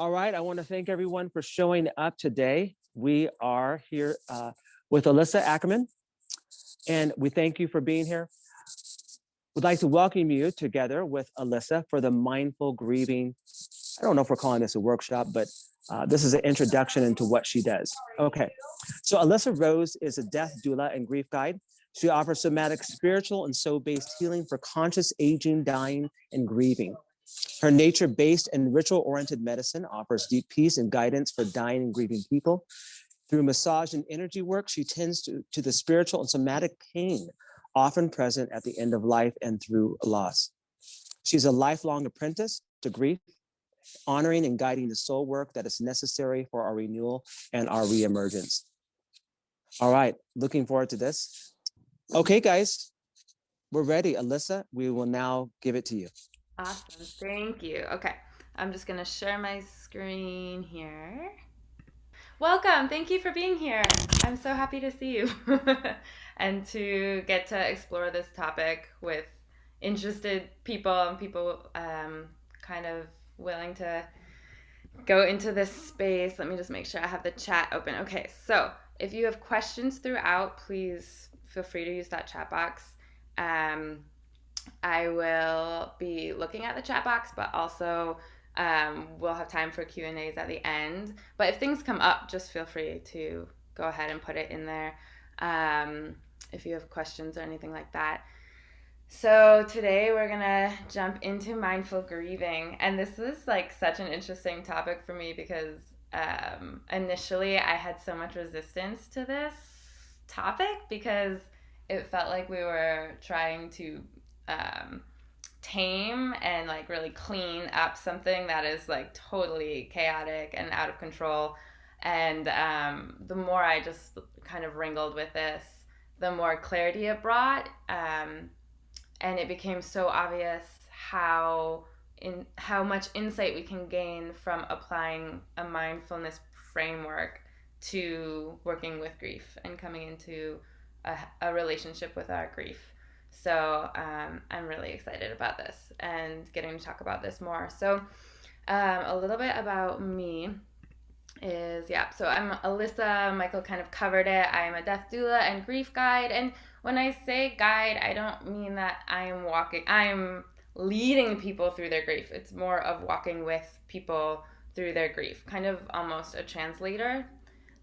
All right, I want to thank everyone for showing up today. We are here with Alyssa Ackerman, and we thank you for being here. We'd like to welcome you together with Alyssa for the Mindful Grieving. I don't know if we're calling this a workshop, but this is an introduction into what she does. Okay, so Alyssa Rose is a death doula and grief guide. She offers somatic, spiritual, and soul-based healing for conscious aging, dying, and grieving. Her nature-based and ritual-oriented medicine offers deep peace and guidance for dying and grieving people. Through massage and energy work, she tends to the spiritual and somatic pain often present at the end of life and through loss. She's a lifelong apprentice to grief, honoring and guiding the soul work that is necessary for our renewal and our re-emergence. All right, looking forward to this. Okay, guys, we're ready. Alyssa, we will now give it to you. Awesome. Thank you. Okay. I'm just going to share my screen here. Welcome. Thank you for being here. I'm so happy to see you and to get to explore this topic with interested people and people kind of willing to go into this space. Let me just make sure I have the chat open. Okay. So if you have questions throughout, please feel free to use that chat box. Um, I will be looking at the chat box, but also we'll have time for Q&As at the end. But if things come up, just feel free to go ahead and put it in there if you have questions or anything like that. So today we're gonna jump into mindful grieving, and this is like such an interesting topic for me because initially I had so much resistance to this topic because it felt like we were trying to um, tame and like really clean up something that is like totally chaotic and out of control. And the more I just kind of wrangled with this, the more clarity it brought. And it became so obvious how much insight we can gain from applying a mindfulness framework to working with grief and coming into a relationship with our grief. So I'm really excited about this and getting to talk about this more. So a little bit about me is, yeah, so I'm Alyssa. Michael kind of covered it. I am a death doula and grief guide. And when I say guide, I don't mean that I'm leading people through their grief. It's more of walking with people through their grief, kind of almost a translator,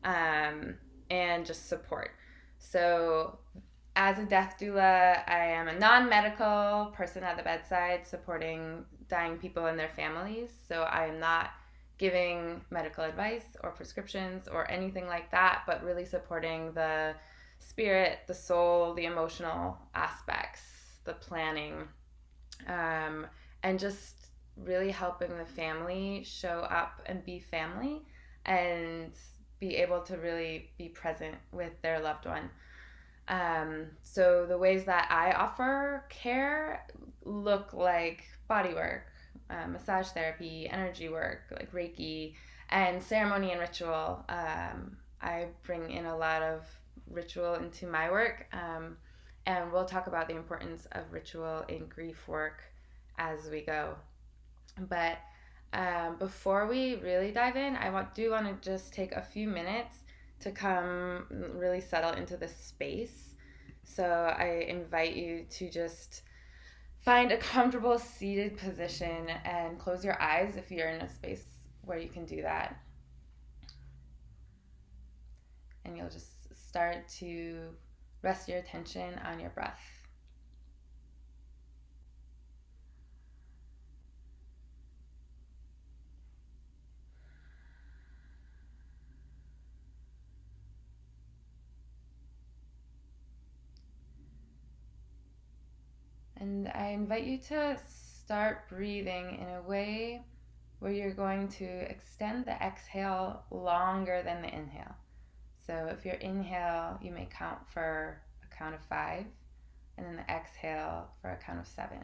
um, and just support. So as a death doula, I am a non medical person at the bedside supporting dying people and their families. So I am not giving medical advice or prescriptions or anything like that, but really supporting the spirit, the soul, the emotional aspects, the planning, and just really helping the family show up and be family and be able to really be present with their loved one. So the ways that I offer care look like body work, massage therapy, energy work, like Reiki, and ceremony and ritual. I bring in a lot of ritual into my work, and we'll talk about the importance of ritual in grief work as we go. But before we really dive in, do want to just take a few minutes to come really settle into this space. So I invite you to just find a comfortable seated position and close your eyes if you're in a space where you can do that. And you'll just start to rest your attention on your breath. And I invite you to start breathing in a way where you're going to extend the exhale longer than the inhale. So if your inhale, you may count for a count of 5, and then the exhale for a count of 7.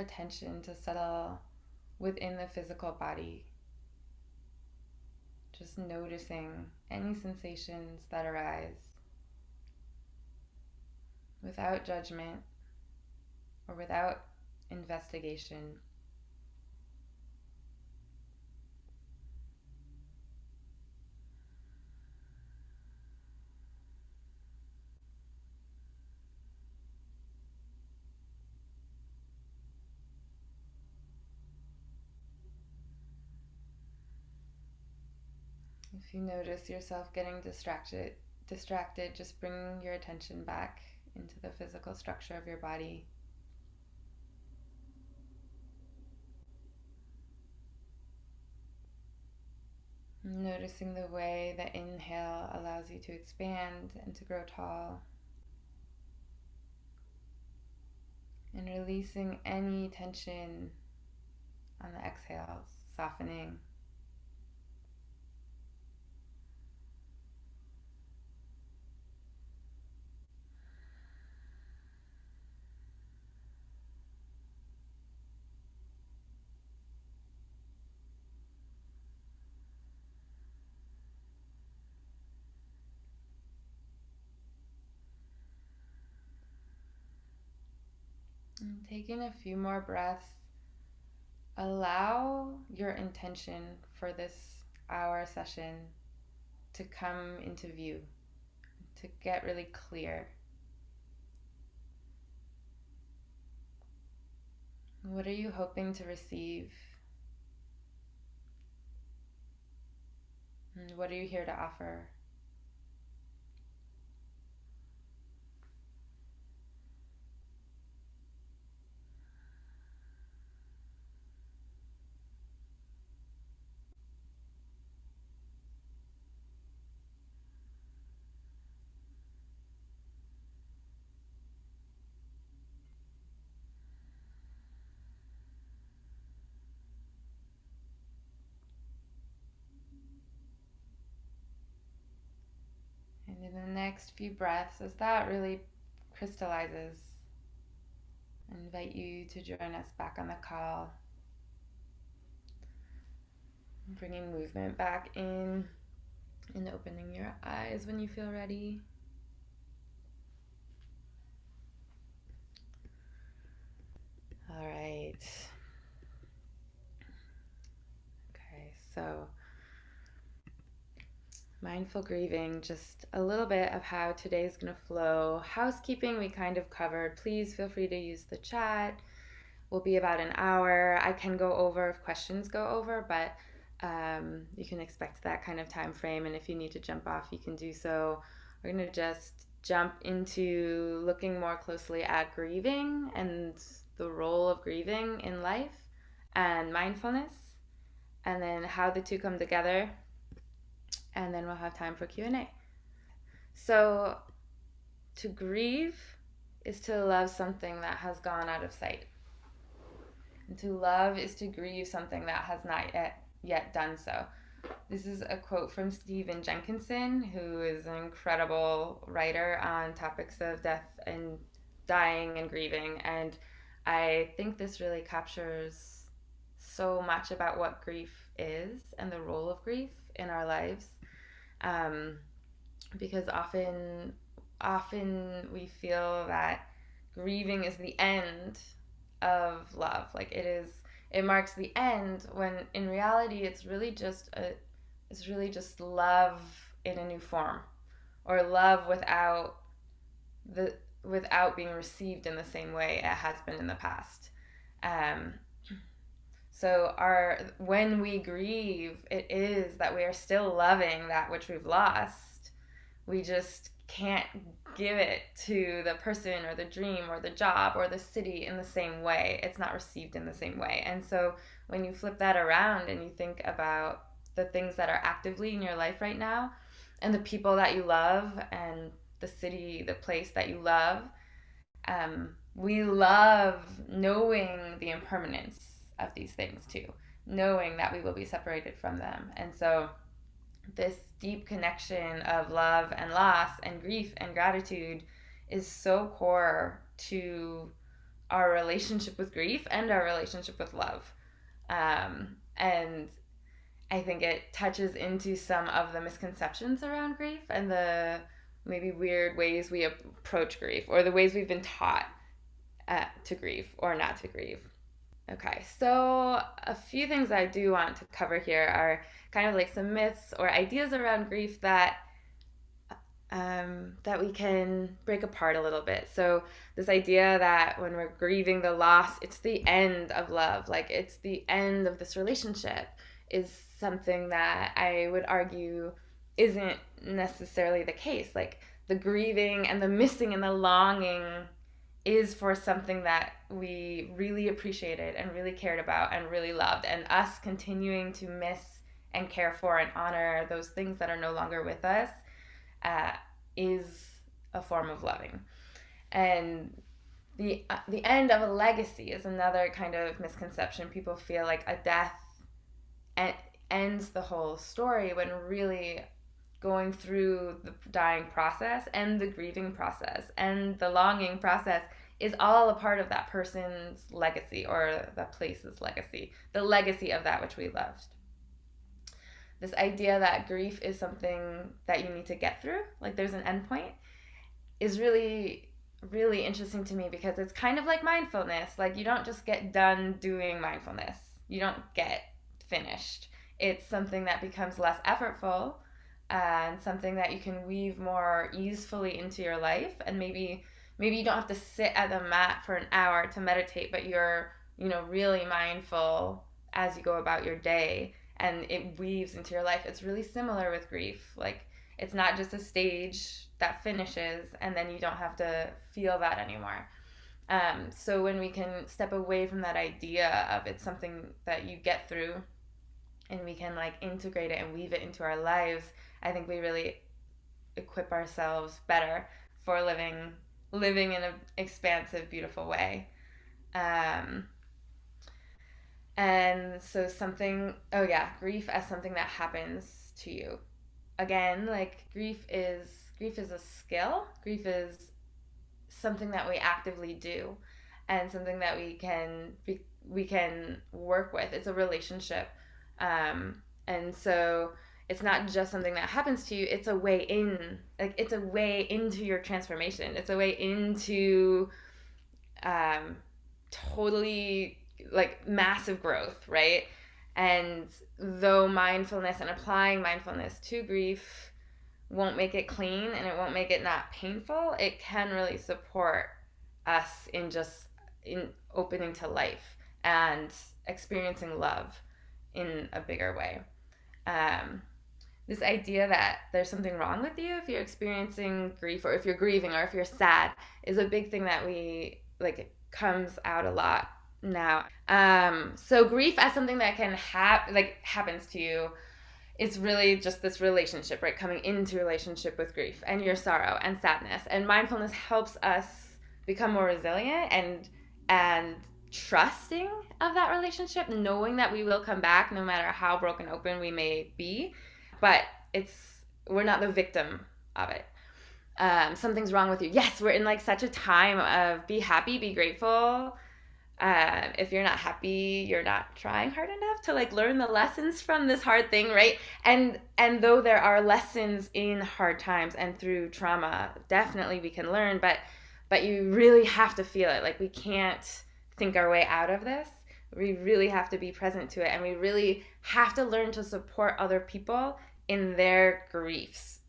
attention to settle within the physical body. Just noticing any sensations that arise without judgment or without investigation. If you notice yourself getting distracted, just bring your attention back into the physical structure of your body. Noticing the way the inhale allows you to expand and to grow tall. And releasing any tension on the exhales, softening. And taking a few more breaths, allow your intention for this hour session to come into view, to get really clear. What are you hoping to receive? And what are you here to offer? And in the next few breaths, as that really crystallizes, I invite you to join us back on the call. Bringing movement back in and opening your eyes when you feel ready. All right. Okay, so mindful grieving, just a little bit of how today's going to flow. Housekeeping we kind of covered. Please feel free to use the chat. We'll be about an hour. I can go over if questions go over, but you can expect that kind of time frame. And if you need to jump off, you can do so. We're going to just jump into looking more closely at grieving and the role of grieving in life and mindfulness, and then how the two come together. And then we'll have time for Q&A. So to grieve is to love something that has gone out of sight. And to love is to grieve something that has not yet done so. This is a quote from Stephen Jenkinson, who is an incredible writer on topics of death and dying and grieving. And I think this really captures so much about what grief is and the role of grief in our lives. Because often we feel that grieving is the end of love. Like it marks the end, when in reality it's really just love in a new form, or love without being received in the same way it has been in the past. So when we grieve, it is that we are still loving that which we've lost. We just can't give it to the person or the dream or the job or the city in the same way. It's not received in the same way. And so when you flip that around and you think about the things that are actively in your life right now, and the people that you love, and the city, the place that you love, we love knowing the impermanence of these things too, knowing that we will be separated from them. And so this deep connection of love and loss and grief and gratitude is so core to our relationship with grief and our relationship with love. And I think it touches into some of the misconceptions around grief and the maybe weird ways we approach grief, or the ways we've been taught to grieve or not to grieve. Okay, so a few things I do want to cover here are kind of like some myths or ideas around grief that we can break apart a little bit. So this idea that when we're grieving the loss, it's the end of love, like it's the end of this relationship, is something that I would argue isn't necessarily the case. Like the grieving and the missing and the longing is for something that we really appreciated and really cared about and really loved, and us continuing to miss and care for and honor those things that are no longer with us is a form of loving. And the end of a legacy is another kind of misconception. People feel like a death ends the whole story, when really going through the dying process and the grieving process and the longing process is all a part of that person's legacy, or that place's legacy, the legacy of that which we loved. This idea that grief is something that you need to get through, like there's an endpoint, is really, really interesting to me, because it's kind of like mindfulness. Like you don't just get done doing mindfulness. You don't get finished. It's something that becomes less effortful, and something that you can weave more easily into your life. And maybe you don't have to sit at the mat for an hour to meditate, but you're, really mindful as you go about your day, and it weaves into your life. It's really similar with grief. Like it's not just a stage that finishes and then you don't have to feel that anymore. So when we can step away from that idea of it's something that you get through, and we can like integrate it and weave it into our lives, I think we really equip ourselves better for living in an expansive, beautiful way. And so grief as something that happens to you. Again, like grief is a skill. Grief is something that we actively do, and something that we can work with. It's a relationship. And so it's not just something that happens to you, it's a way in. Like it's a way into your transformation. It's a way into totally like massive growth, right? And though mindfulness and applying mindfulness to grief won't make it clean and it won't make it not painful, it can really support us in opening to life and experiencing love in a bigger way. This idea that there's something wrong with you if you're experiencing grief, or if you're grieving, or if you're sad, is a big thing that it comes out a lot now. So grief as something that can happens to you, it's really just this relationship, right? Coming into relationship with grief and your sorrow and sadness. And mindfulness helps us become more resilient and trusting of that relationship, knowing that we will come back no matter how broken open we may be. But we're not the victim of it. Something's wrong with you. Yes, we're in like such a time of be happy, be grateful. If you're not happy, you're not trying hard enough to like learn the lessons from this hard thing, right? And though there are lessons in hard times and through trauma, definitely we can learn, but you really have to feel it. Like we can't think our way out of this. We really have to be present to it, and we really have to learn to support other people in their griefs.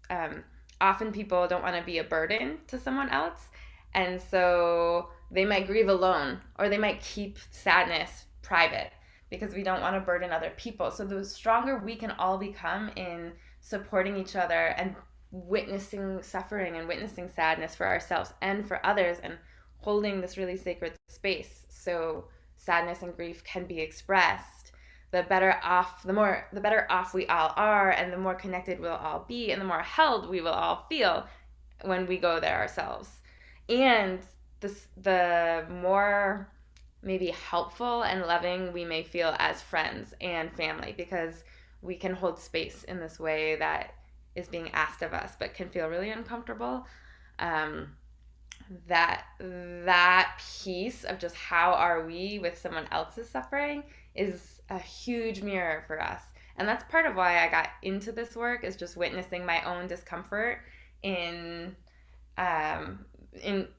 Often people don't want to be a burden to someone else, and so they might grieve alone, or they might keep sadness private because we don't want to burden other people. So the stronger we can all become in supporting each other and witnessing suffering and witnessing sadness for ourselves and for others, and holding this really sacred space so sadness and grief can be expressed, the better off we all are, and the more connected we'll all be, and the more held we will all feel when we go there ourselves. And the more maybe helpful and loving we may feel as friends and family, because we can hold space in this way that is being asked of us but can feel really uncomfortable. that piece of just how are we with someone else's suffering is a huge mirror for us. And that's part of why I got into this work, is just witnessing my own discomfort in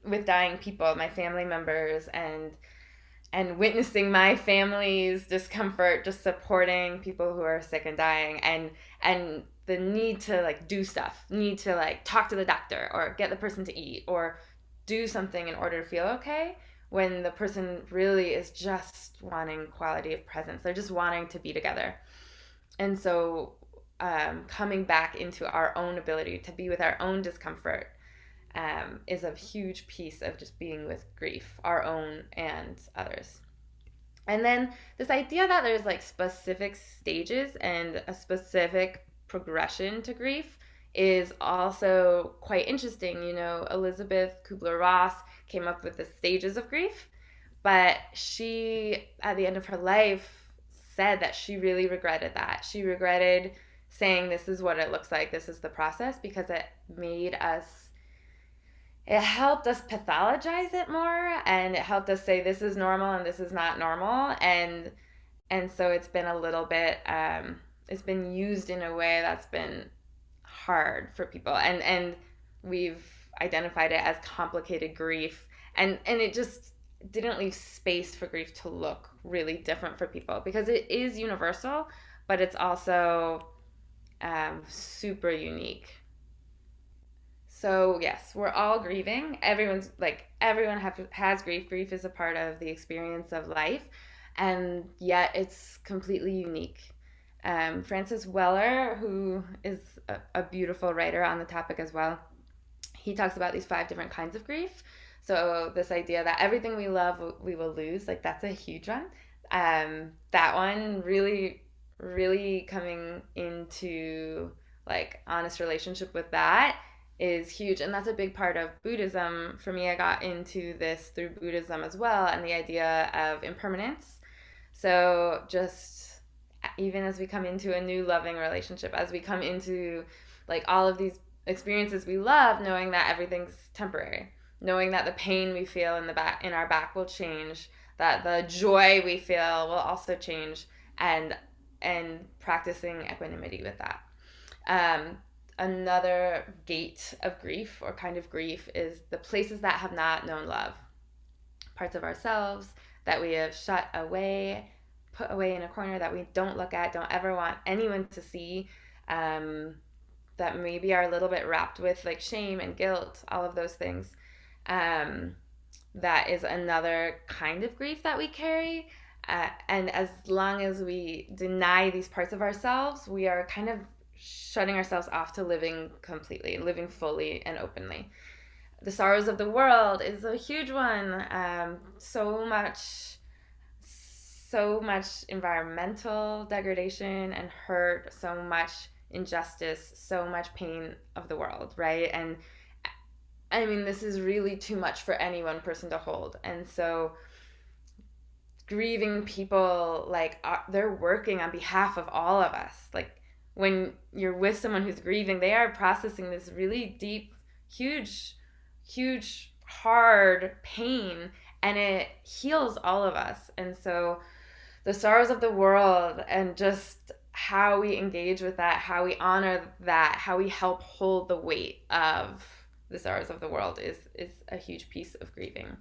with dying people, my family members, and witnessing my family's discomfort, just supporting people who are sick and dying, and the need to like do stuff, need to like talk to the doctor or get the person to eat or do something in order to feel okay, when the person really is just wanting quality of presence. They're just wanting to be together. And so coming back into our own ability to be with our own discomfort is a huge piece of just being with grief, our own and others. And then this idea that there's like specific stages and a specific progression to grief is also quite interesting. You know, Elizabeth Kubler-Ross came up with the stages of grief, but she, at the end of her life, said that she really regretted that. She regretted saying, this is what it looks like, this is the process, because it helped us pathologize it more, and it helped us say this is normal and this is not normal. And so it's been a little bit it's been used in a way that's been hard for people, and we've identified it as complicated grief, and it just didn't leave space for grief to look really different for people, because it is universal, but it's also super unique. So yes, we're all grieving. Everyone has grief. Grief is a part of the experience of life, and yet it's completely unique. Francis Weller, who is a beautiful writer on the topic as well, he talks about these 5 different kinds of grief. So this idea that everything we love we will lose, like that's a huge one. That one really, really coming into like honest relationship with that is huge, and that's a big part of Buddhism. For me, I got into this through Buddhism as well, and the idea of impermanence. So just even as we come into a new loving relationship, as we come into like all of these experiences we love, knowing that everything's temporary, knowing that the pain we feel in our back will change, that the joy we feel will also change, and practicing equanimity with that. Another gate of grief, or kind of grief, is the places that have not known love. Parts of ourselves that we have shut away, put away in a corner, that we don't look at, don't ever want anyone to see, that maybe are a little bit wrapped with like shame and guilt, all of those things. That is another kind of grief that we carry. And as long as we deny these parts of ourselves, we are kind of shutting ourselves off to living completely, living fully and openly. The sorrows of the world is a huge one. So much environmental degradation and hurt, so much injustice, so much pain of the world, right? And I mean, this is really too much for any one person to hold. And so grieving people, like, they're working on behalf of all of us. Like, when you're with someone who's grieving, they are processing this really deep, huge, hard pain, and it heals all of us. And so the sorrows of the world, and just how we engage with that, how we honor that, how we help hold the weight of the sorrows of the world is a huge piece of grieving.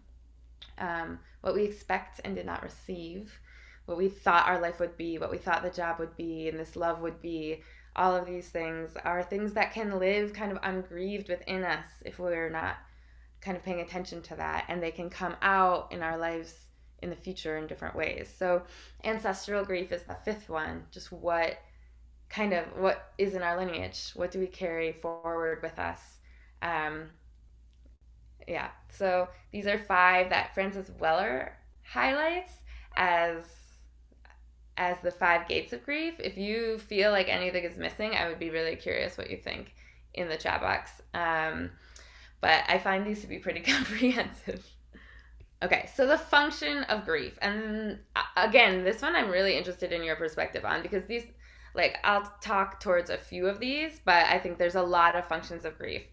What we expect and did not receive, what we thought our life would be, what we thought the job would be, and this love would be, all of these things are things that can live kind of ungrieved within us if we're not kind of paying attention to that, and they can come out in our lives in the future in different ways. So ancestral grief is the 5th one. Just what is in our lineage? What do we carry forward with us? So these are 5 that Francis Weller highlights as the 5 gates of grief. If you feel like anything is missing, I would be really curious what you think in the chat box. But I find these to be pretty comprehensive. Okay, so the function of grief. And again, this one I'm really interested in your perspective on, because these, like, I'll talk towards a few of these, but I think there's a lot of functions of grief.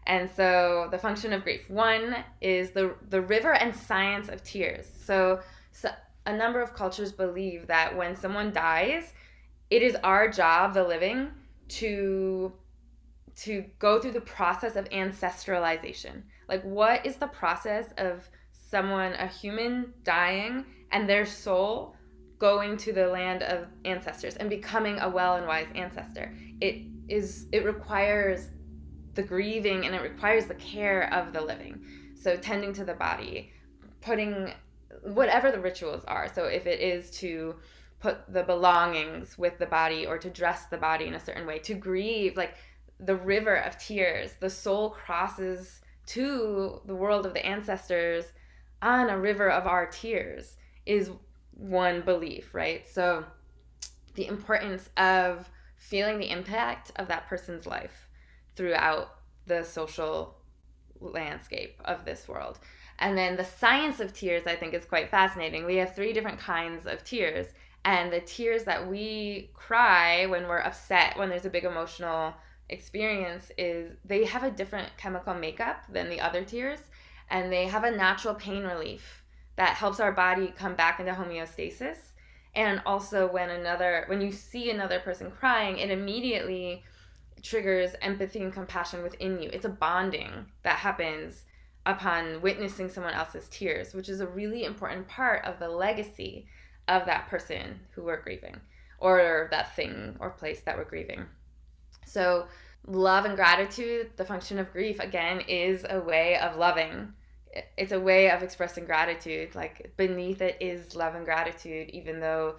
And so the function of grief. One is the river and science of tears. So a number of cultures believe that when someone dies, it is our job, the living, to go through the process of ancestralization. Like, what is the process of someone, a human, dying and their soul going to the land of ancestors and becoming a well and wise ancestor? It requires the grieving, and it requires the care of the living. So tending to the body, putting whatever the rituals are. So if it is to put the belongings with the body, or to dress the body in a certain way, to grieve, like the river of tears, the soul crosses to the world of the ancestors on a river of our tears, is one belief, right? So the importance of feeling the impact of that person's life throughout the social landscape of this world. And then the science of tears, I think, is quite fascinating. We have 3 different kinds of tears, and the tears that we cry when we're upset, when there's a big emotional experience, is they have a different chemical makeup than the other tears, and they have a natural pain relief that helps our body come back into homeostasis. And also when you see another person crying, it immediately triggers empathy and compassion within you. It's a bonding that happens upon witnessing someone else's tears, which is a really important part of the legacy of that person who we're grieving, or that thing or place that we're grieving. So love and gratitude, the function of grief, again, is a way of loving. It's a way of expressing gratitude. Like, beneath it is love and gratitude, even though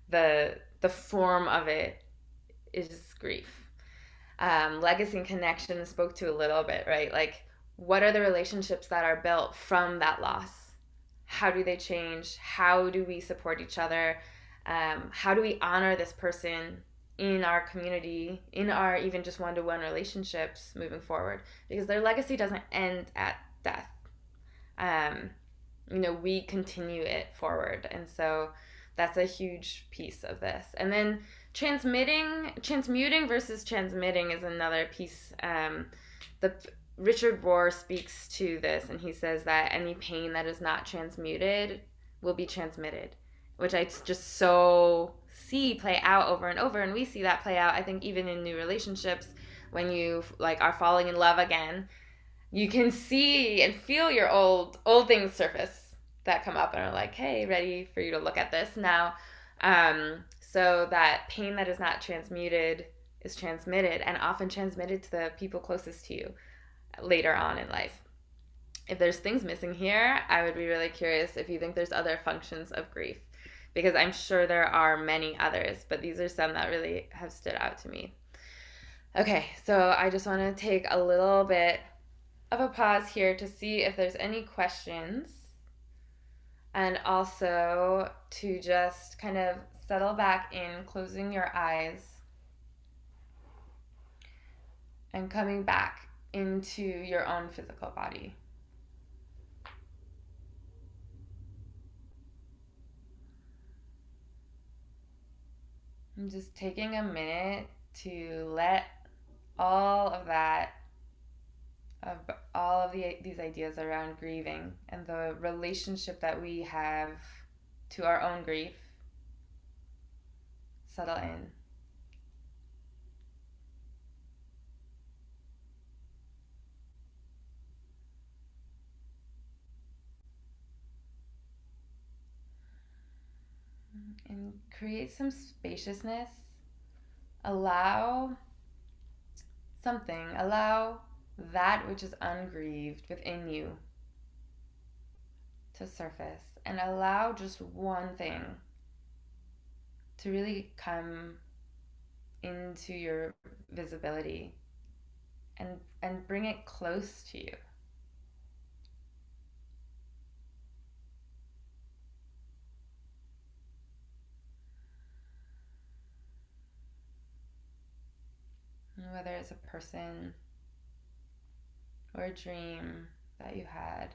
the form of it is grief. Legacy and connection spoke to a little bit, right? Like, what are the relationships that are built from that loss? How do they change? How do we support each other? How do we honor this person in our community, in our even just one-to-one relationships moving forward? Because their legacy doesn't end at death. We continue it forward. And so that's a huge piece of this. And then transmuting versus transmitting is another piece. Richard Rohr speaks to this, and he says that any pain that is not transmuted will be transmitted, which I just so see play out over and over. And we see that play out, I think, even in new relationships. When you are falling in love again, you can see and feel your old things surface that come up and are like, hey, ready for you to look at this now. So that pain that is not transmuted is transmitted, and often transmitted to the people closest to you later on in life. If there's things missing here, I would be really curious if you think there's other functions of grief, because I'm sure there are many others, but these are some that really have stood out to me. Okay, so I just want to take a little bit of a pause here to see if there's any questions, and also to just kind of settle back in, closing your eyes and coming back into your own physical body. I'm just taking a minute to let all of these ideas around grieving and the relationship that we have to our own grief settle in. And create some spaciousness. Allow that which is ungrieved within you to surface, and allow just one thing to really come into your visibility and bring it close to you. Whether it's a person or a dream that you had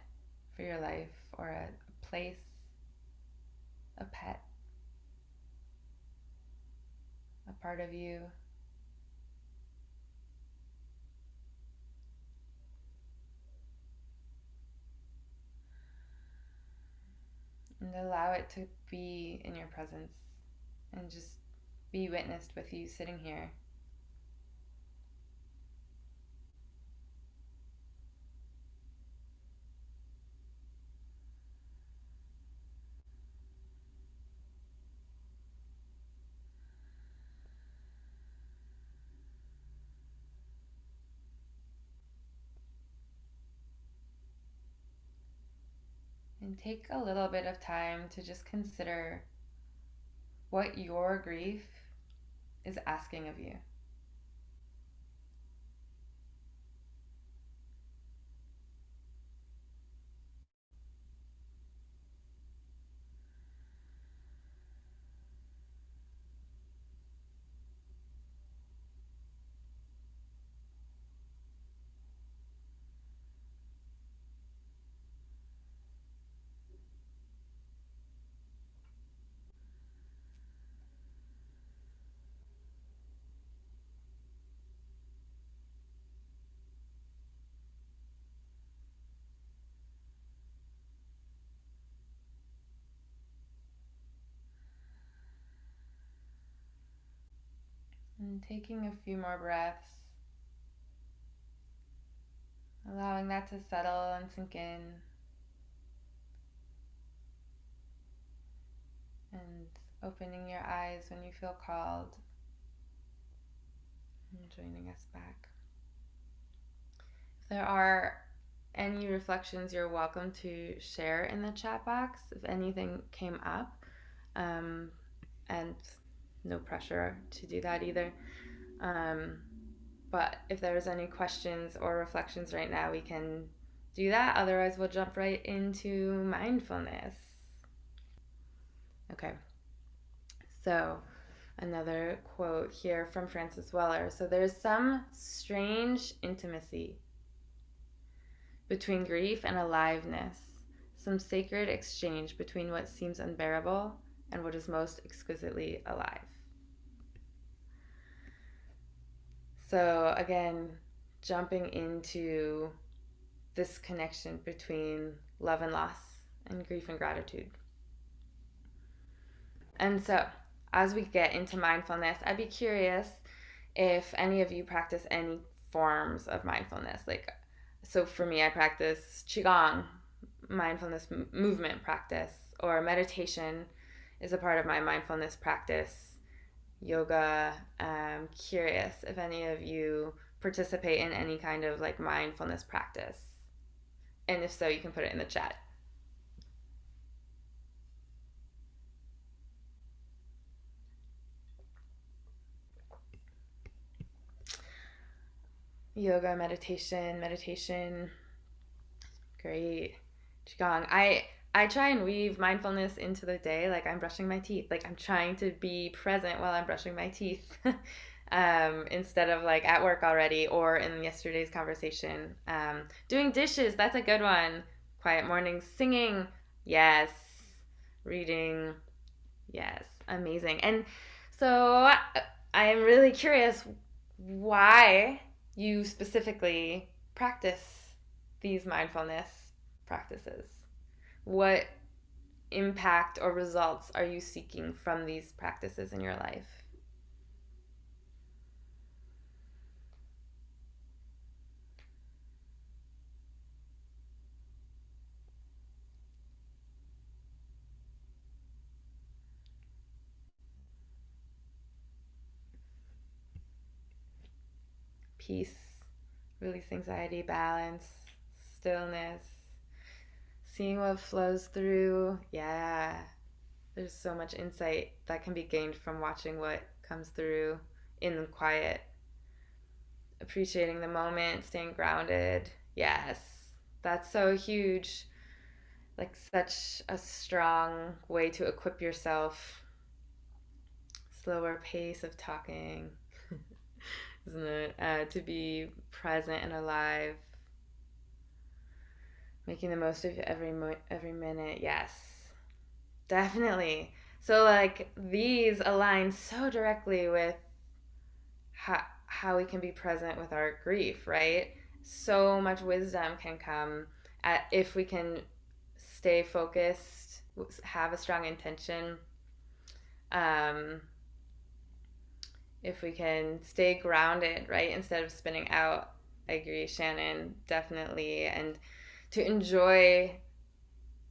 for your life, or a place, a pet, a part of you. and allow it to be in your presence and just be witnessed with you sitting here. And take a little bit of time to just consider what your grief is asking of you. And taking a few more breaths, allowing that to settle and sink in, and opening your eyes when you feel called, and joining us back. If there are any reflections, you're welcome to share in the chat box if anything came up, and no pressure to do that either. But if there's any questions or reflections right now, we can do that. Otherwise, we'll jump right into mindfulness. Okay. So, another quote here from Francis Weller. So, there's some strange intimacy between grief and aliveness, some sacred exchange between what seems unbearable and what is most exquisitely alive. So again, jumping into this connection between love and loss and grief and gratitude. And so as we get into mindfulness, I'd be curious if any of you practice any forms of mindfulness. So for me, I practice Qigong, mindfulness movement practice, or meditation is a part of my mindfulness practice. Yoga. I'm curious if any of you participate in any kind of mindfulness practice. And if so, you can put it in the chat. Yoga, meditation. Great. Qigong. I try and weave mindfulness into the day, like I'm brushing my teeth. I'm trying to be present while I'm brushing my teeth, instead of at work already or in yesterday's conversation. Doing dishes, that's a good one. Quiet mornings, singing, yes. Reading, yes. Amazing. And so I am really curious why you specifically practice these mindfulness practices. What impact or results are you seeking from these practices in your life? Peace, release anxiety, balance, stillness, seeing what flows through. Yeah, there's so much insight that can be gained from watching what comes through in the quiet. Appreciating the moment, staying grounded. Yes, that's so huge. Such a strong way to equip yourself. Slower pace of talking, isn't it? To be present and alive. Making the most of every minute. Yes, definitely. So these align so directly with how we can be present with our grief, right? So much wisdom can come if we can stay focused, have a strong intention. If we can stay grounded, right, instead of spinning out. I agree, Shannon, definitely. And to enjoy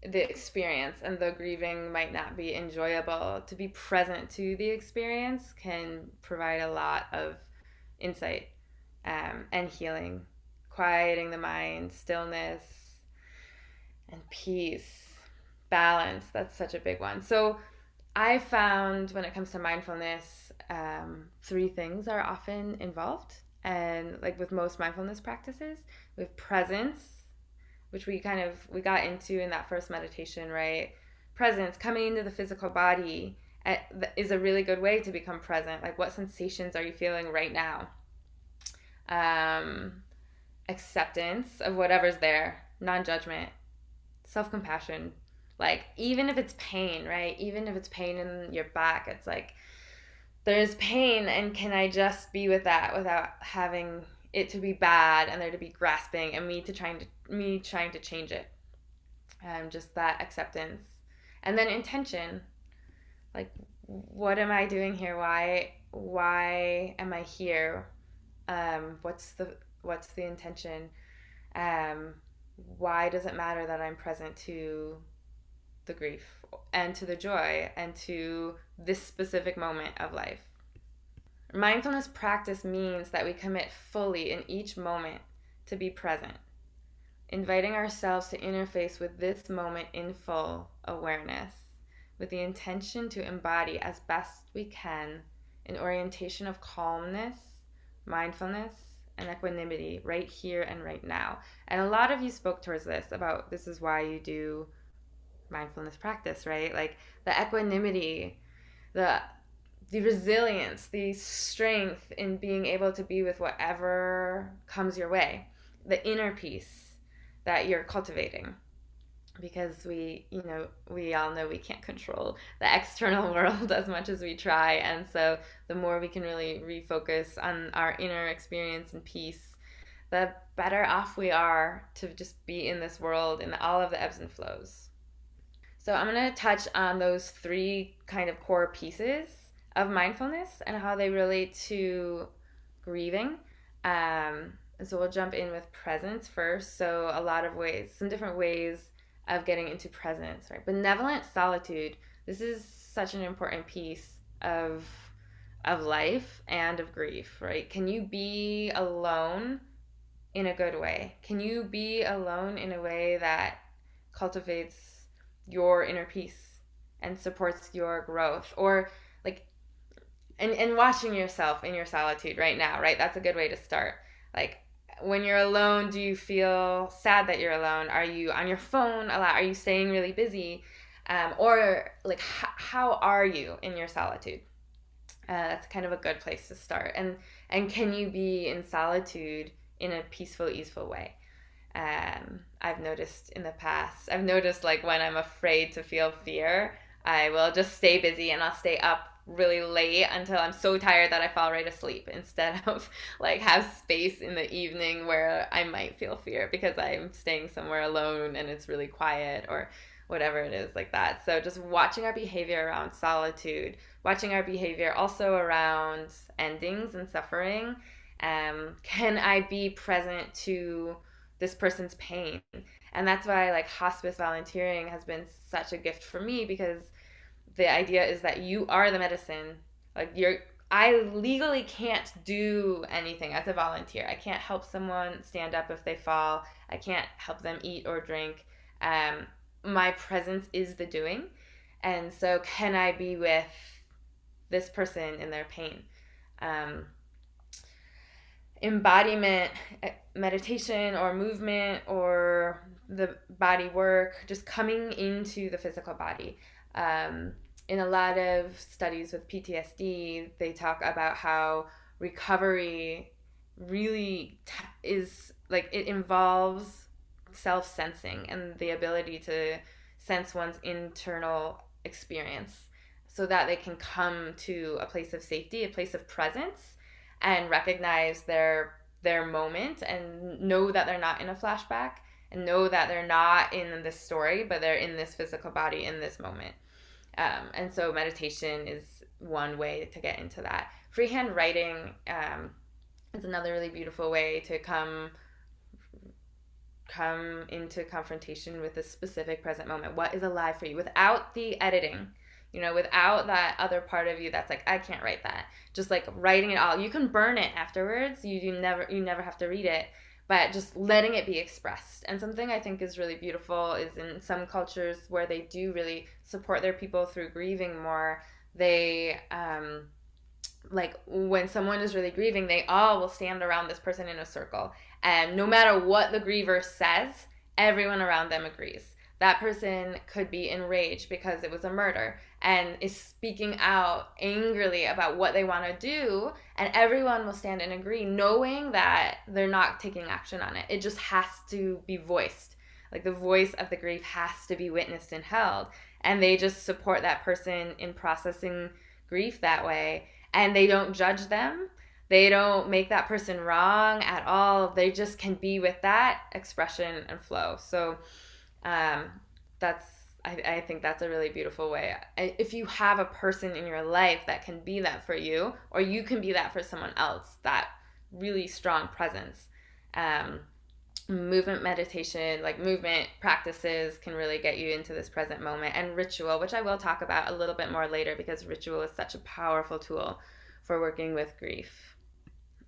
the experience, and though grieving might not be enjoyable, to be present to the experience can provide a lot of insight and healing, quieting the mind, stillness, and peace, balance. That's such a big one. So I found when it comes to mindfulness, 3 things are often involved. And like with most mindfulness practices, with presence, which we got into in that first meditation, right? Presence, coming into the physical body, is a really good way to become present. Like, what sensations are you feeling right now? Acceptance of whatever's there, non-judgment, self-compassion. Like, even if it's pain, right? Even if it's pain in your back, it's like, there's pain, and can I just be with that without having it to be bad and there to be grasping and me trying to change it. Just that acceptance. And then intention. Like, what am I doing here? Why am I here? What's the intention? Why does it matter that I'm present to the grief and to the joy and to this specific moment of life? Mindfulness practice means that we commit fully in each moment to be present, inviting ourselves to interface with this moment in full awareness, with the intention to embody as best we can an orientation of calmness, mindfulness, and equanimity right here and right now. And a lot of you spoke towards this, about this is why you do mindfulness practice, right? Like the equanimity, the resilience, the strength in being able to be with whatever comes your way, the inner peace that you're cultivating. Because we all know we can't control the external world as much as we try. And so the more we can really refocus on our inner experience and peace, the better off we are to just be in this world in all of the ebbs and flows. So I'm going to touch on those 3 kind of core pieces of mindfulness and how they relate to grieving. And so we'll jump in with presence first. So some different ways of getting into presence, right? Benevolent solitude. This is such an important piece of life and of grief, right? Can you be alone in a good way? Can you be alone in a way that cultivates your inner peace and supports your growth? Or like, and watching yourself in your solitude right now, right? That's a good way to start. Like, when you're alone, do you feel sad that you're alone? Are you on your phone a lot? Are you staying really busy? Or like, how are you in your solitude? That's kind of a good place to start. And can you be in solitude in a peaceful, easeful way? I've noticed in the past, like when I'm afraid to feel fear, I will just stay busy and I'll stay up really late until I'm so tired that I fall right asleep, instead of like have space in the evening where I might feel fear because I'm staying somewhere alone and it's really quiet or whatever it is like that. So just watching our behavior around solitude, watching our behavior also around endings and suffering. Can I be present to this person's pain? And that's why like hospice volunteering has been such a gift for me, because the idea is that you are the medicine. Like I legally can't do anything as a volunteer. I can't help someone stand up if they fall. I can't help them eat or drink. My presence is the doing. And so can I be with this person in their pain? Embodiment, meditation or movement or the body work, just coming into the physical body. In a lot of studies with PTSD, they talk about how recovery really is like, it involves self-sensing and the ability to sense one's internal experience so that they can come to a place of safety, a place of presence, and recognize their moment and know that they're not in a flashback, and know that they're not in this story, but they're in this physical body in this moment. And so meditation is one way to get into that. Freehand writing is another really beautiful way to come into confrontation with a specific present moment. What is alive for you without the editing, without that other part of you that's like, I can't write that. Just like writing it all. You can burn it afterwards. You never have to read it, but just letting it be expressed. And something I think is really beautiful is in some cultures where they do really support their people through grieving more, they like when someone is really grieving, they all will stand around this person in a circle. And no matter what the griever says, everyone around them agrees. That person could be enraged because it was a murder and is speaking out angrily about what they want to do. And everyone will stand and agree, knowing that they're not taking action on it. It just has to be voiced. Like the voice of the grief has to be witnessed and held. And they just support that person in processing grief that way. And they don't judge them. They don't make that person wrong at all. They just can be with that expression and flow. So I think that's a really beautiful way. If you have a person in your life that can be that for you, or you can be that for someone else, that really strong presence. Movement meditation, like movement practices, can really get you into this present moment. And ritual, which I will talk about a little bit more later, because ritual is such a powerful tool for working with grief.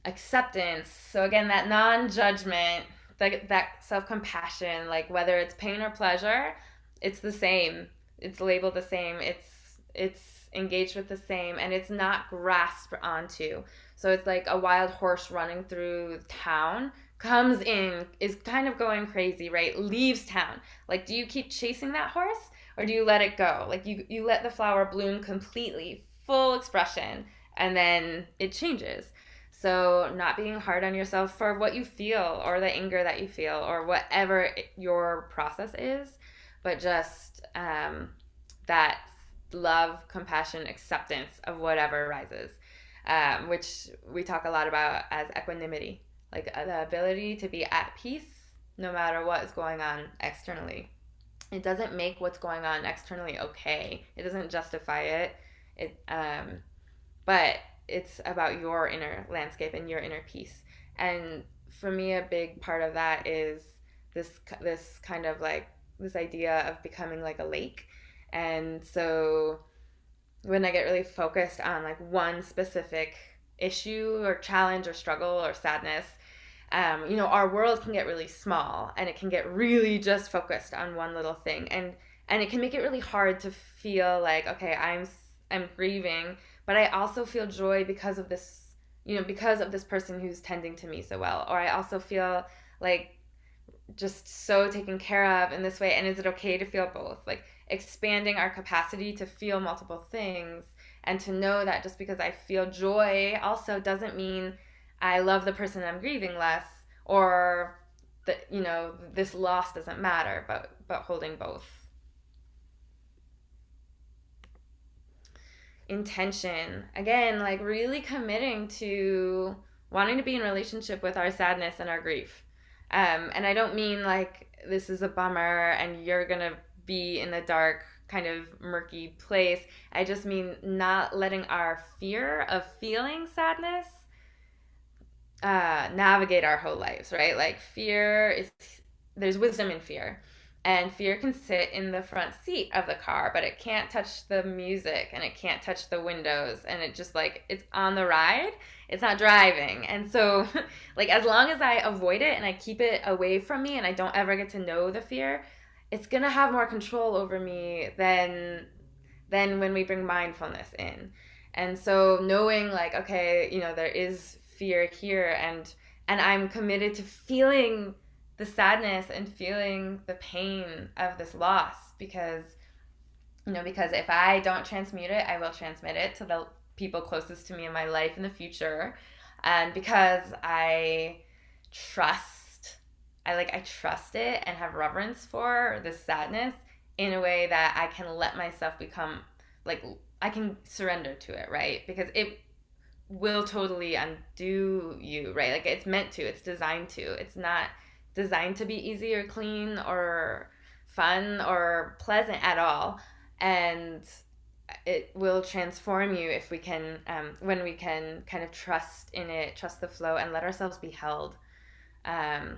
Acceptance. So again, that non-judgment, that self-compassion, like whether it's pain or pleasure, it's the same. It's labeled the same. It's engaged with the same, and it's not grasped onto. So it's like a wild horse running through town, comes in, is kind of going crazy, right? Leaves town. Like, do you keep chasing that horse, or do you let it go? Like you let the flower bloom completely, full expression, and then it changes. So not being hard on yourself for what you feel, or the anger that you feel, or whatever your process is, but just that love, compassion, acceptance of whatever arises, which we talk a lot about as equanimity, like the ability to be at peace no matter what is going on externally. It doesn't make what's going on externally okay. It doesn't justify it. But it's about your inner landscape and your inner peace. And for me, a big part of that is this kind of like this idea of becoming like a lake. And so when I get really focused on like one specific issue or challenge or struggle or sadness, our world can get really small, and it can get really just focused on one little thing, and it can make it really hard to feel like, okay, I'm grieving, but I also feel joy because of this, because of this person who's tending to me so well, or I also feel like just so taken care of in this way. And is it okay to feel both? Like expanding our capacity to feel multiple things, and to know that just because I feel joy also doesn't mean I love the person I'm grieving less, or that, this loss doesn't matter, but holding both. Intention, again, like really committing to wanting to be in relationship with our sadness and our grief. And I don't mean like this is a bummer and you're gonna be in the dark, kind of murky place. I just mean not letting our fear of feeling sadness navigate our whole lives, right? Like there's wisdom in fear. And fear can sit in the front seat of the car, but it can't touch the music, and it can't touch the windows, and it just like, it's on the ride, it's not driving. And so like as long as I avoid it and I keep it away from me and I don't ever get to know the fear, it's gonna have more control over me than when we bring mindfulness in. And so knowing like, okay, there is fear here, and I'm committed to feeling the sadness and feeling the pain of this loss, because if I don't transmute it, I will transmit it to the people closest to me in my life in the future. And because I trust it and have reverence for this sadness in a way that I can let myself become, like, I can surrender to it, right? Because it will totally undo you, right? Like it's meant to, it's designed to. It's not designed to be easy or clean or fun or pleasant at all. And it will transform you if we can, when we can kind of trust in it, trust the flow, and let ourselves be held. Um,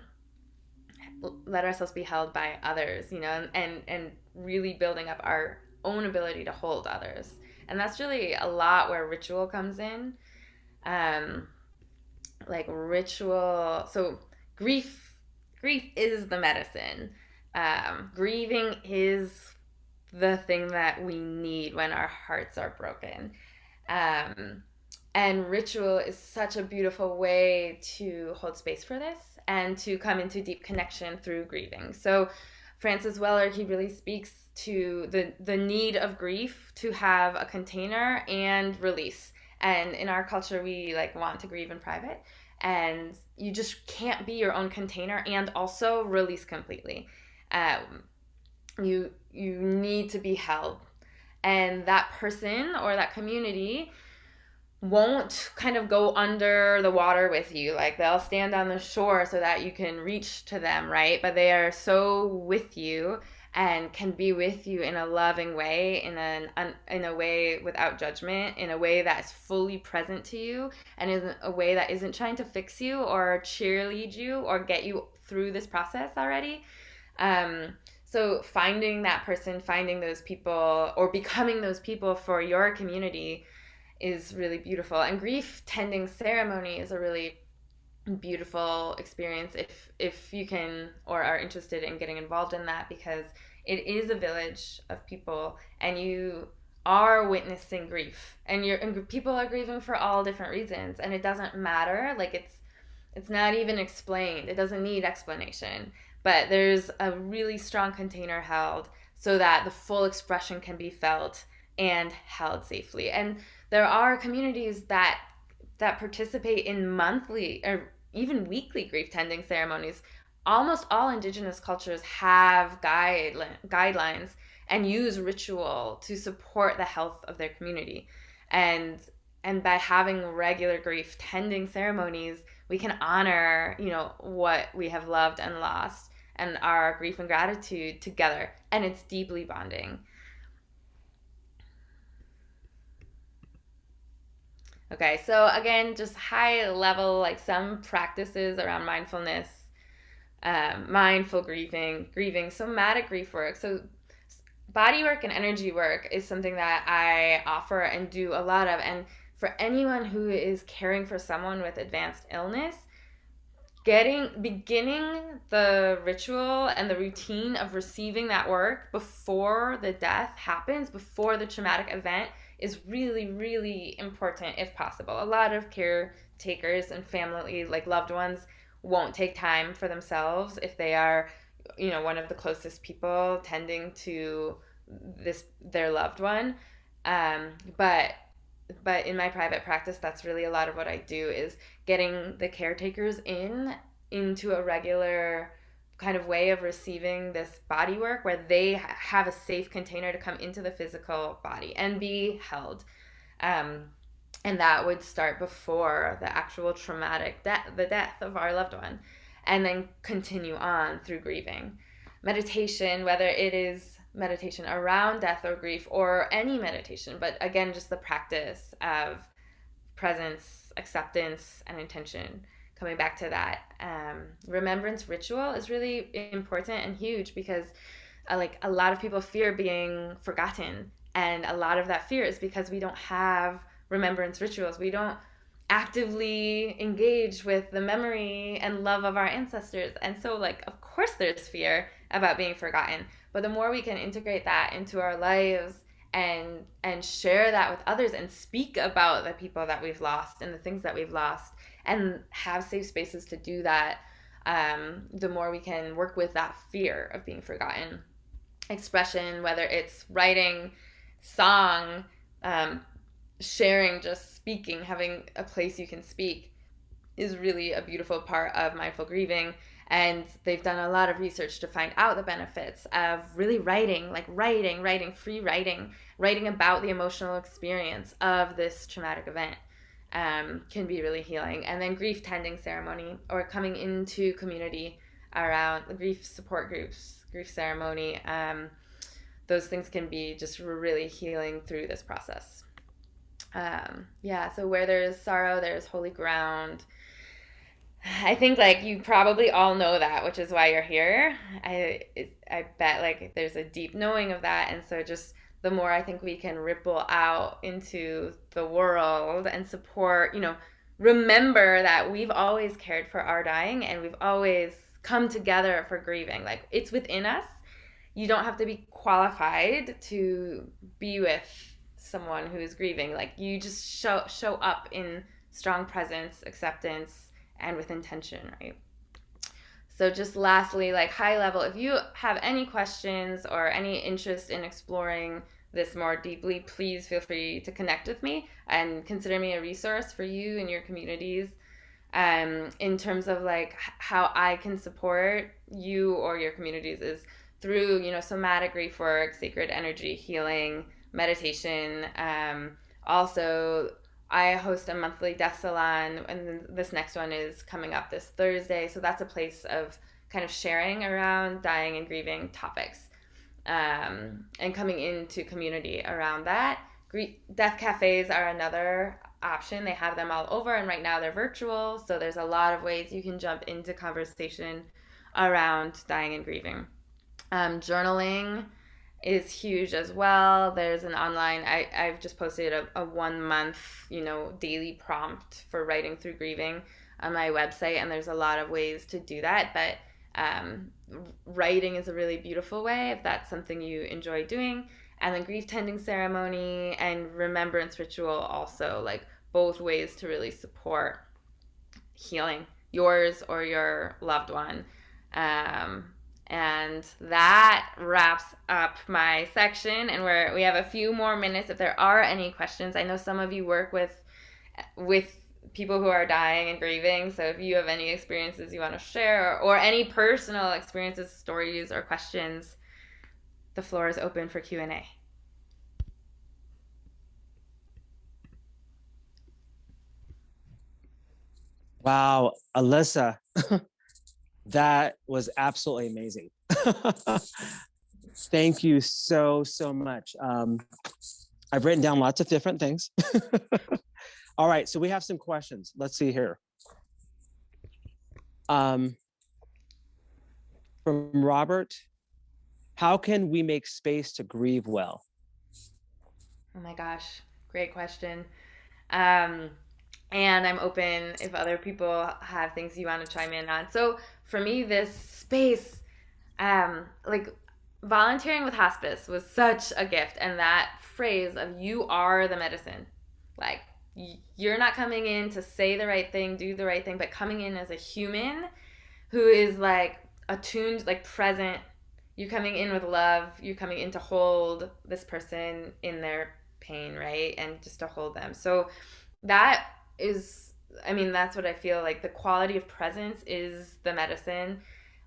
let ourselves be held by others, you know, and really building up our own ability to hold others. And that's really a lot where ritual comes in. Um, like ritual. So grief, grief is the medicine. Grieving is the thing that we need when our hearts are broken. Um, and ritual is such a beautiful way to hold space for this and to come into deep connection through grieving. So Francis Weller, he really speaks to the need of grief to have a container and release. And in our culture, we like want to grieve in private, and you just can't be your own container and also release completely. You need to be held, and that person or that community won't kind of go under the water with you. Like they'll stand on the shore so that you can reach to them, right? But they are so with you and can be with you in a loving way, in a way without judgment, in a way that is fully present to you, and isn't a way that isn't trying to fix you or cheerlead you or get you through this process already. So finding that person, finding those people, or becoming those people for your community is really beautiful. And grief tending ceremony is a really beautiful experience if you can or are interested in getting involved in that, because it is a village of people and you are witnessing grief, and people are grieving for all different reasons, and it doesn't matter. Like it's not even explained. It doesn't need explanation, but there's a really strong container held so that the full expression can be felt and held safely. And there are communities that participate in monthly or even weekly grief tending ceremonies. Almost all Indigenous cultures have guidelines and use ritual to support the health of their community. And by having regular grief tending ceremonies, we can honor, you know, what we have loved and lost and our grief and gratitude together. And it's deeply bonding. Okay, so again, just high level, like some practices around mindfulness, mindful grieving, somatic grief work. So body work and energy work is something that I offer and do a lot of. And for anyone who is caring for someone with advanced illness, beginning the ritual and the routine of receiving that work before the death happens, before the traumatic event, is really, really important if possible. A lot of caretakers and family, like loved ones, won't take time for themselves if they are, you know, one of the closest people tending to their loved one. But in my private practice, that's really a lot of what I do, is getting the caretakers into a regular kind of way of receiving this body work where they have a safe container to come into the physical body and be held. And that would start before the actual traumatic the death of our loved one, and then continue on through grieving. Meditation, whether it is meditation around death or grief or any meditation, but again, just the practice of presence, acceptance, and intention. Coming back to that, remembrance ritual is really important and huge, because like a lot of people fear being forgotten, and a lot of that fear is because we don't have remembrance rituals. We don't actively engage with the memory and love of our ancestors, and so like of course there's fear about being forgotten, but the more we can integrate that into our lives and share that with others and speak about the people that we've lost and the things that we've lost and have safe spaces to do that, the more we can work with that fear of being forgotten. Expression, whether it's writing, song, sharing, just speaking, having a place you can speak, is really a beautiful part of mindful grieving. And they've done a lot of research to find out the benefits of really writing, like writing, free writing about the emotional experience of this traumatic event. Can be really healing. And then grief tending ceremony, or coming into community around grief support groups, grief ceremony. Those things can be just really healing through this process. Yeah, so where there's sorrow, there's holy ground. I think like you probably all know that, which is why you're here. I bet like there's a deep knowing of that, and so just the more I think we can ripple out into the world and support, remember that we've always cared for our dying and we've always come together for grieving. Like it's within us. You don't have to be qualified to be with someone who is grieving. Like you just show up in strong presence, acceptance, and with intention, right? So just lastly, like high level, if you have any questions or any interest in exploring this more deeply, please feel free to connect with me and consider me a resource for you and your communities. In terms of like how I can support you or your communities is through, somatic grief work, sacred energy healing, meditation. Also, I host a monthly death salon, and this next one is coming up this Thursday. So that's a place of kind of sharing around dying and grieving topics, and coming into community around that. Death cafes are another option. They have them all over, and right now they're virtual. So there's a lot of ways you can jump into conversation around dying and grieving. Journaling is huge as well. There's an online, I've just posted a 1 month, daily prompt for writing through grieving on my website, and there's a lot of ways to do that. But writing is a really beautiful way if that's something you enjoy doing. And then grief tending ceremony and remembrance ritual also, like both ways to really support healing yours or your loved one. And that wraps up my section, and we have a few more minutes if there are any questions. I know some of you work with people who are dying and grieving, so if you have any experiences you want to share or any personal experiences, stories, or questions, the floor is open for Q&A. Wow, Alyssa, that was absolutely amazing. Thank you so much. I've written down lots of different things. All right, so we have some questions. Let's see here. From Robert, how can we make space to grieve well? Oh my gosh, great question. And I'm open if other people have things you want to chime in on. So for me, this space, like volunteering with hospice was such a gift. And that phrase of you are the medicine, like you're not coming in to say the right thing, do the right thing, but coming in as a human who is like attuned, like present. You're coming in with love. You're coming in to hold this person in their pain, right? And just to hold them. So that is, that's what I feel like. The quality of presence is the medicine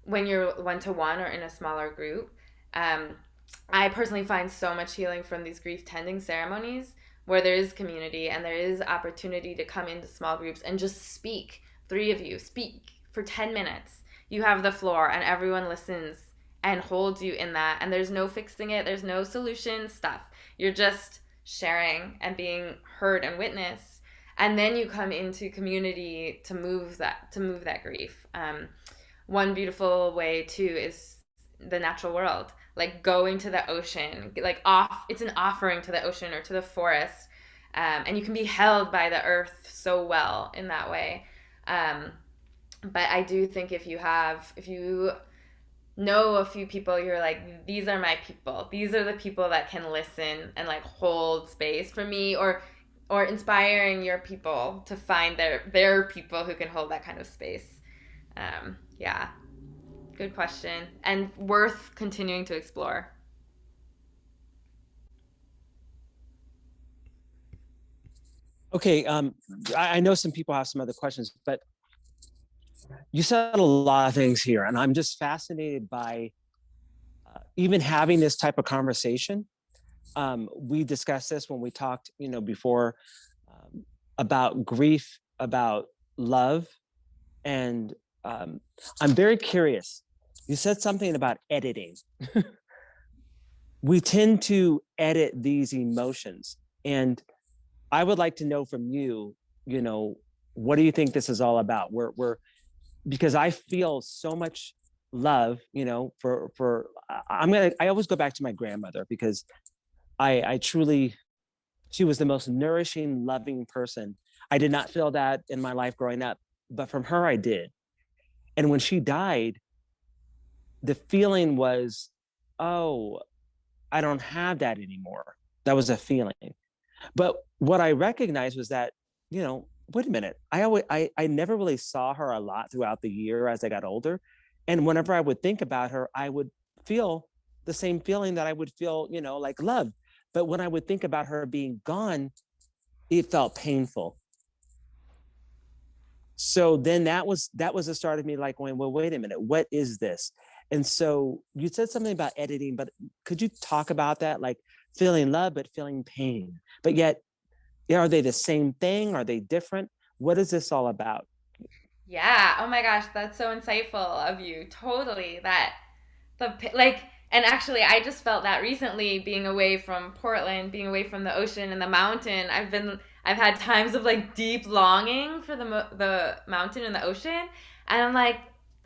when you're one-to-one or in a smaller group. I personally find so much healing from these grief tending ceremonies where there is community and there is opportunity to come into small groups and just speak. 3 of you speak for 10 minutes. You have the floor and everyone listens and holds you in that. And there's no fixing it. There's no solution stuff. You're just sharing and being heard and witnessed. And then you come into community to move that grief. One beautiful way too is the natural world, like going to the ocean, it's an offering to the ocean or to the forest, and you can be held by the earth so well in that way. But I do think if you know a few people, you're like, these are my people. These are the people that can listen and like hold space for me, or inspiring your people to find their people who can hold that kind of space. Yeah, good question and worth continuing to explore. Okay, I know some people have some other questions, but you said a lot of things here, and I'm just fascinated by even having this type of conversation. We discussed this when we talked, before, about grief, about love, and I'm very curious. You said something about editing. We tend to edit these emotions. And I would like to know from you, what do you think this is all about? Because I feel so much love, I always go back to my grandmother because I truly, she was the most nourishing, loving person. I did not feel that in my life growing up, but from her, I did. And when she died, the feeling was, oh, I don't have that anymore. That was a feeling. But what I recognized was that, wait a minute. I never really saw her a lot throughout the year as I got older. And whenever I would think about her, I would feel the same feeling that I would feel, like love. But when I would think about her being gone, it felt painful. So then that was the start of me like going, well, wait a minute, what is this? And so you said something about editing, but could you talk about that? Like feeling love, but feeling pain. But yet, are they the same thing? Are they different? What is this all about? Yeah. Oh my gosh, that's so insightful of you. Totally. Like, and actually I just felt that recently, being away from Portland, being away from the ocean and the mountain. I've had times of like deep longing for the mountain and the ocean, and I'm like,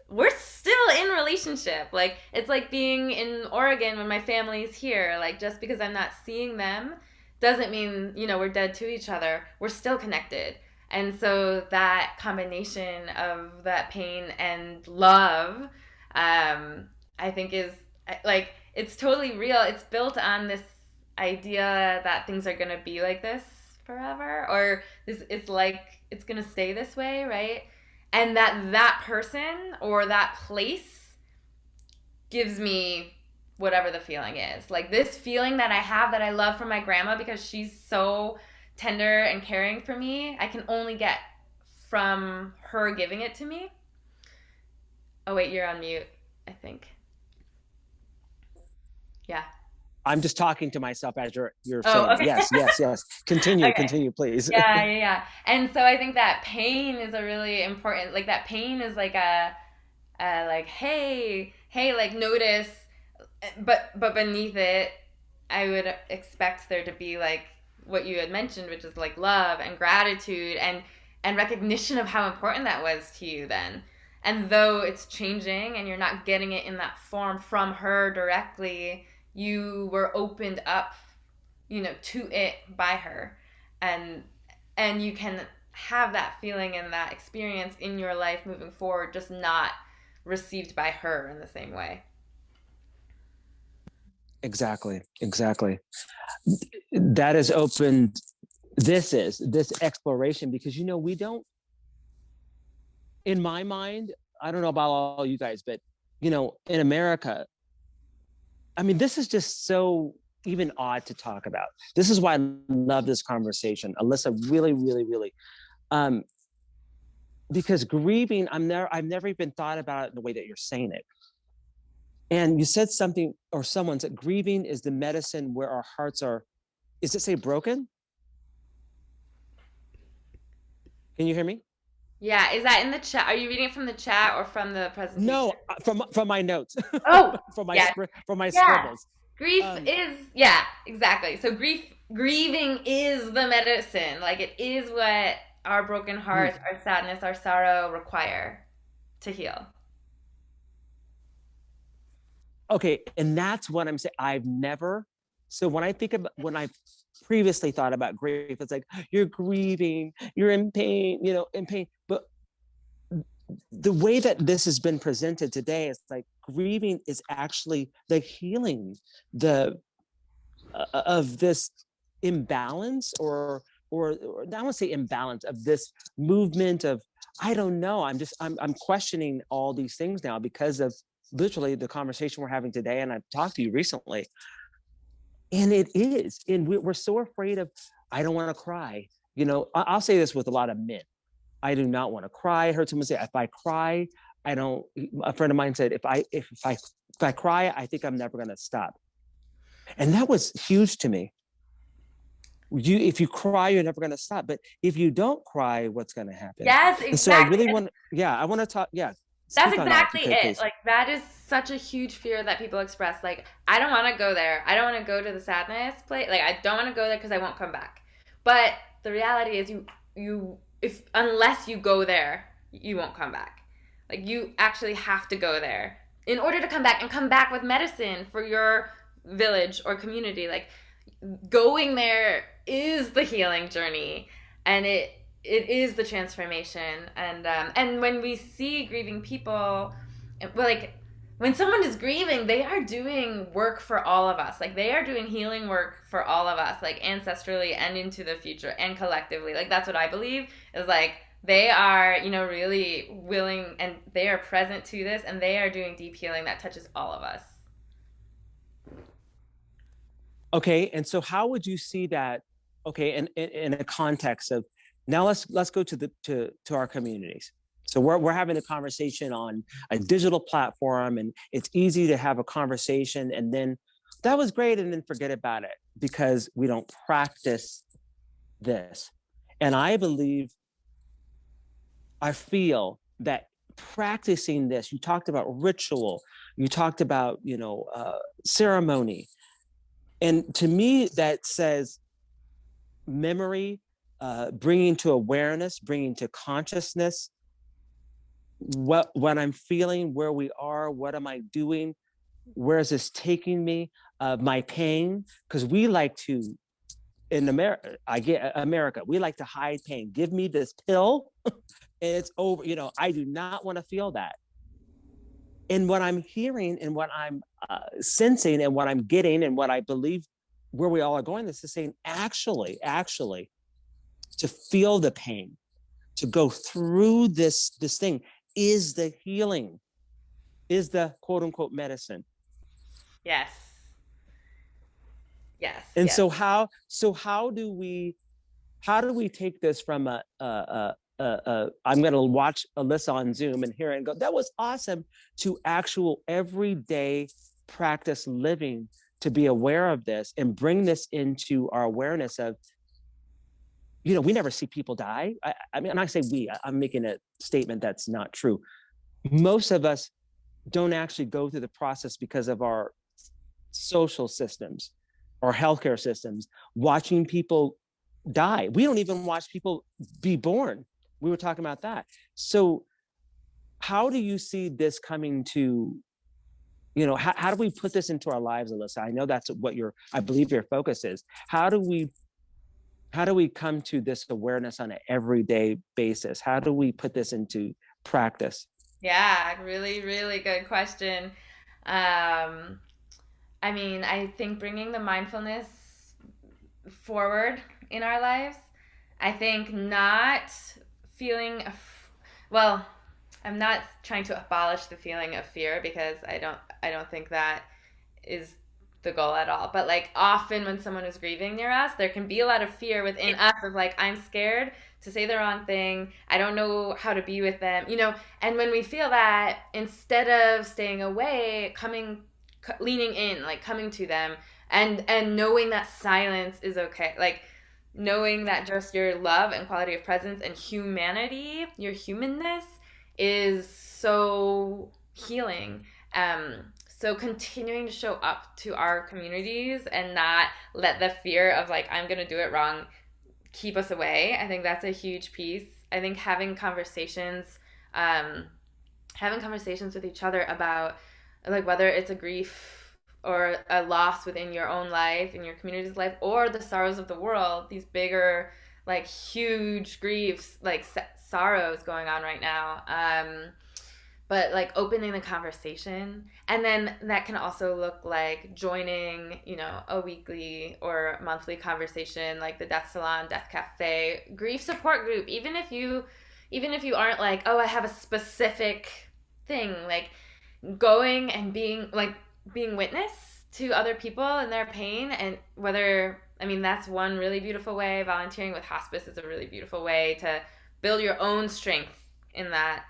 we're still in relationship. Like, it's like being in Oregon when my family's here. Like, just because I'm not seeing them doesn't mean, we're dead to each other. We're still connected. And so that combination of that pain and love, I think is like, it's totally real. It's built on this idea that things are going to be like this forever, or it's like it's going to stay this way, right? And that person or that place gives me whatever the feeling is. Like, this feeling that I have, that I love from my grandma because she's so tender and caring for me, I can only get from her giving it to me. Oh wait, you're on mute, I think. Yeah. I'm just talking to myself as you're Oh, saying it. okay. Yes. Continue, Okay. continue, please. Yeah. And so I think that pain is a really important, like, that pain is like like, hey, like, notice, but beneath it, I would expect there to be like what you had mentioned, which is like love and gratitude and recognition of how important that was to you then. And though it's changing and you're not getting it in that form from her directly, you were opened up, to it by her. And you can have that feeling and that experience in your life moving forward, just not received by her in the same way. Exactly. That has opened, this exploration, because, we don't, in my mind, I don't know about all you guys, but, in America, I mean, this is just so even odd to talk about. This is why I love this conversation, Alyssa, really, really, really. Because grieving, I've never even thought about it in the way that you're saying it. And you said something, or someone said, grieving is the medicine where our hearts are, is it say broken? Can you hear me? Yeah, is that in the chat? Are you reading it from the chat or from the presentation? No, from my notes. Oh, from my yes. from my Yeah. scribbles. Grief is, yeah, exactly. So grieving is the medicine. Like, it is what our broken hearts, our sadness, our sorrow require to heal. Okay, and that's what I'm saying. So when I previously thought about grief, it's like, you're grieving, you're in pain, in pain. But the way that this has been presented today is like, grieving is actually the healing of this imbalance, or I don't want to say imbalance, of this movement of, I don't know. I'm questioning all these things now because of literally the conversation we're having today. And I've talked to you recently, and we're so afraid of, I don't want to cry. I'll say this with a lot of men. I do not want to cry. I heard someone say, if I cry, I don't, a friend of mine said, if I cry, I think I'm never going to stop. And that was huge to me. If you cry, you're never going to stop. But if you don't cry, what's going to happen? Yes, And so I exactly. really want, I want to talk. Yeah. That's Speak on that if you exactly could, it. please. Like that is such a huge fear that people express. Like I don't want to go there. I don't want to go to the sadness place. Like I don't want to go there because I won't come back. But the reality is you if unless you go there, you won't come back. Like you actually have to go there in order to come back and come back with medicine for your village or community. Like going there is the healing journey, and it is the transformation. And when we see grieving people, well, like when someone is grieving, they are doing work for all of us. Like they are doing healing work for all of us, like ancestrally and into the future and collectively. Like that's what I believe is like they are, really willing and they are present to this and they are doing deep healing that touches all of us. Okay, and so how would you see that? Okay, in a context of now, let's go to our communities. So we're having a conversation on a digital platform, and it's easy to have a conversation, and then that was great, and then forget about it because we don't practice this. And I feel that practicing this. You talked about ritual. You talked about ceremony, and to me that says memory, bringing to awareness, bringing to consciousness what I'm feeling, where we are, what am I doing, where is this taking me, my pain, because we like to in America, we like to hide pain. Give me this pill, and it's over. I do not want to feel that. And what I'm hearing, and what I'm sensing, and what I'm getting, and what I believe, where we all are going, this is saying actually to feel the pain, to go through this thing is the healing, is the quote unquote medicine. Yes. Yes. And Yes. how do we take this from I'm going to watch Alyssa on Zoom and hear it and go, that was awesome, to actual everyday practice living, to be aware of this and bring this into our awareness of, we never see people die. I mean, and I say I'm making a statement that's not true. Most of us don't actually go through the process because of our social systems or healthcare systems, watching people die. We don't even watch people be born. We were talking about that. So how do you see this coming to, how do we put this into our lives, Alyssa? I know that's what I believe your focus is. How do we come to this awareness on an everyday basis? How do we put this into practice? Yeah, really, really good question. Um, I mean, I think bringing the mindfulness forward in our lives, I think not feeling, well, I'm not trying to abolish the feeling of fear because I don't think that is the goal at all. But like often when someone is grieving near us, there can be a lot of fear within us of like, I'm scared to say the wrong thing. I don't know how to be with them, And when we feel that, instead of staying away, leaning in, like coming to them and knowing that silence is okay. Like knowing that just your love and quality of presence and humanity, your humanness is so healing. So continuing to show up to our communities and not let the fear of like, I'm going to do it wrong, keep us away. I think that's a huge piece. I think having conversations with each other about like whether it's a grief or a loss within your own life, in your community's life, or the sorrows of the world, these bigger, like huge griefs, like sorrows going on right now. But like opening the conversation, and then that can also look like joining a weekly or monthly conversation like the Death Salon, Death Cafe, grief support group. Even if you aren't like, oh, I have a specific thing, like going and being witness to other people and their pain. And that's one really beautiful way. Volunteering with hospice is a really beautiful way to build your own strength in that.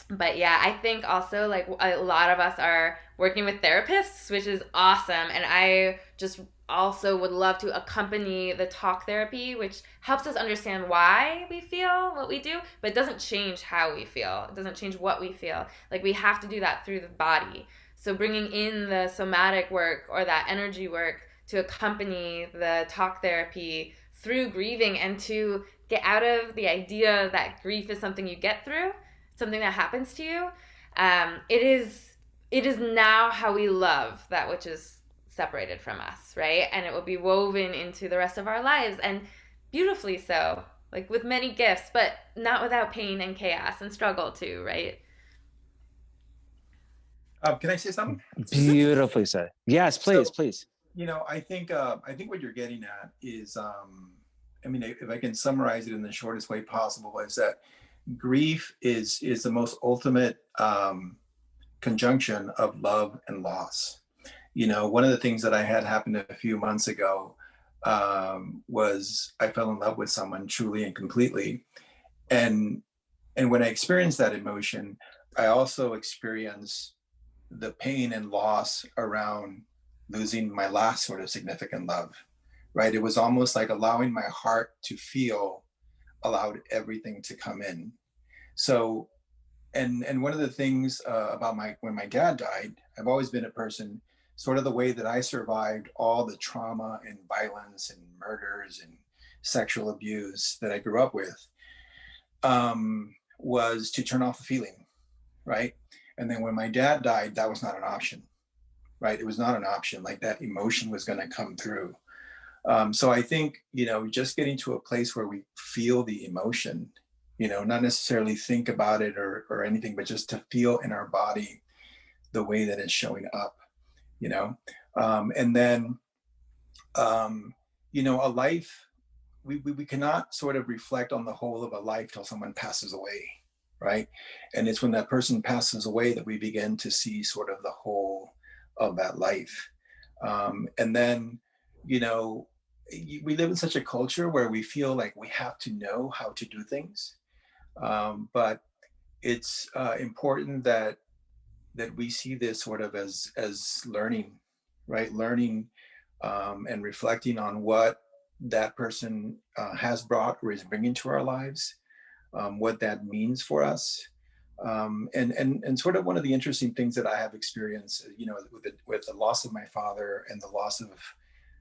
But yeah, I think also like a lot of us are working with therapists, which is awesome. And I just also would love to accompany the talk therapy, which helps us understand why we feel what we do, but it doesn't change how we feel. It doesn't change what we feel. Like we have to do that through the body. So bringing in the somatic work or that energy work to accompany the talk therapy through grieving and to get out of the idea that grief is something you get through, something that happens to you. It is now how we love that which is separated from us, right? And it will be woven into the rest of our lives, and beautifully so, like with many gifts, but not without pain and chaos and struggle too, right? Can I say something? Beautifully said. Yes, please, So, please. I think what you're getting at is, I mean, if I can summarize it in the shortest way possible, is that grief is the most ultimate conjunction of love and loss. One of the things that I had happen a few months ago was I fell in love with someone truly and completely, and when I experienced that emotion, I also experienced the pain and loss around losing my last sort of significant love. Right? It was almost like allowing my heart to feel allowed everything to come in. So, and one of the things about when my dad died, I've always been a person, sort of the way that I survived all the trauma and violence and murders and sexual abuse that I grew up with, was to turn off the feeling, right? And then when my dad died, that was not an option, right? It was not an option. Like that emotion was going to come through. So I think, just getting to a place where we feel the emotion, not necessarily think about it or anything, but just to feel in our body the way that it's showing up, and then, a life, we cannot sort of reflect on the whole of a life till someone passes away, right? And it's when that person passes away that we begin to see sort of the whole of that life. And then, we live in such a culture where we feel like we have to know how to do things, but it's important that we see this sort of as learning, right? Learning and reflecting on what that person has brought or is bringing to our lives, what that means for us. And sort of one of the interesting things that I have experienced, with the loss of my father and the loss of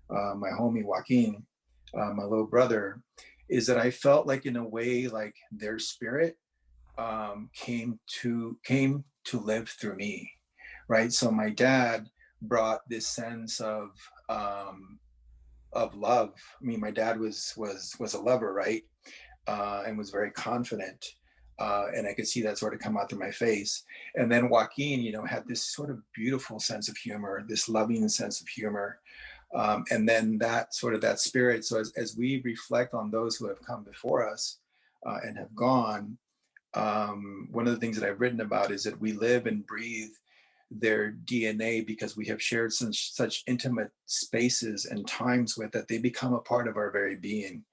my homie Joaquin, my little brother, is that I felt like in a way like their spirit came to live through me, right? So my dad brought this sense of love. I mean, my dad was a lover, right? And was very confident. And I could see that sort of come out through my face. And then Joaquin, had this sort of beautiful sense of humor, this loving sense of humor. And then that spirit. So as we reflect on those who have come before us and have gone, one of the things that I've written about is that we live and breathe their DNA because we have shared such intimate spaces and times with that they become a part of our very being.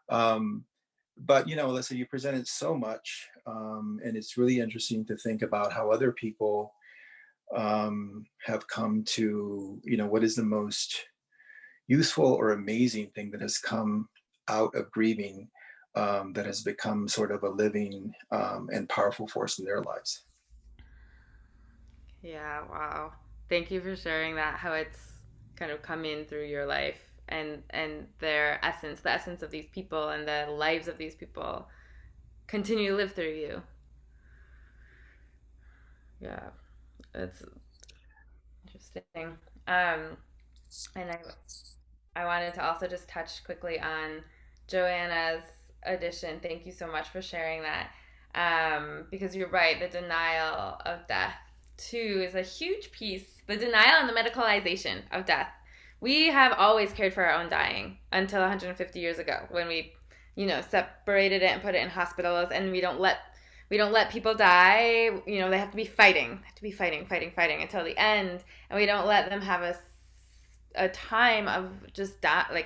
But Alyssa, you presented so much, and it's really interesting to think about how other people have come to, what is the most useful or amazing thing that has come out of grieving, that has become sort of a living and powerful force in their lives. Yeah, wow. Thank you for sharing that, how it's kind of come in through your life and their essence, the essence of these people and the lives of these people continue to live through you. Yeah, it's interesting. And I wanted to also just touch quickly on Joanna's addition. Thank you so much for sharing that. Because you're right, the denial of death too is a huge piece. The denial and the medicalization of death. We have always cared for our own dying until 150 years ago when we, separated it and put it in hospitals, and we don't let people die. They have to be fighting, fighting until the end, and we don't let them have a time of just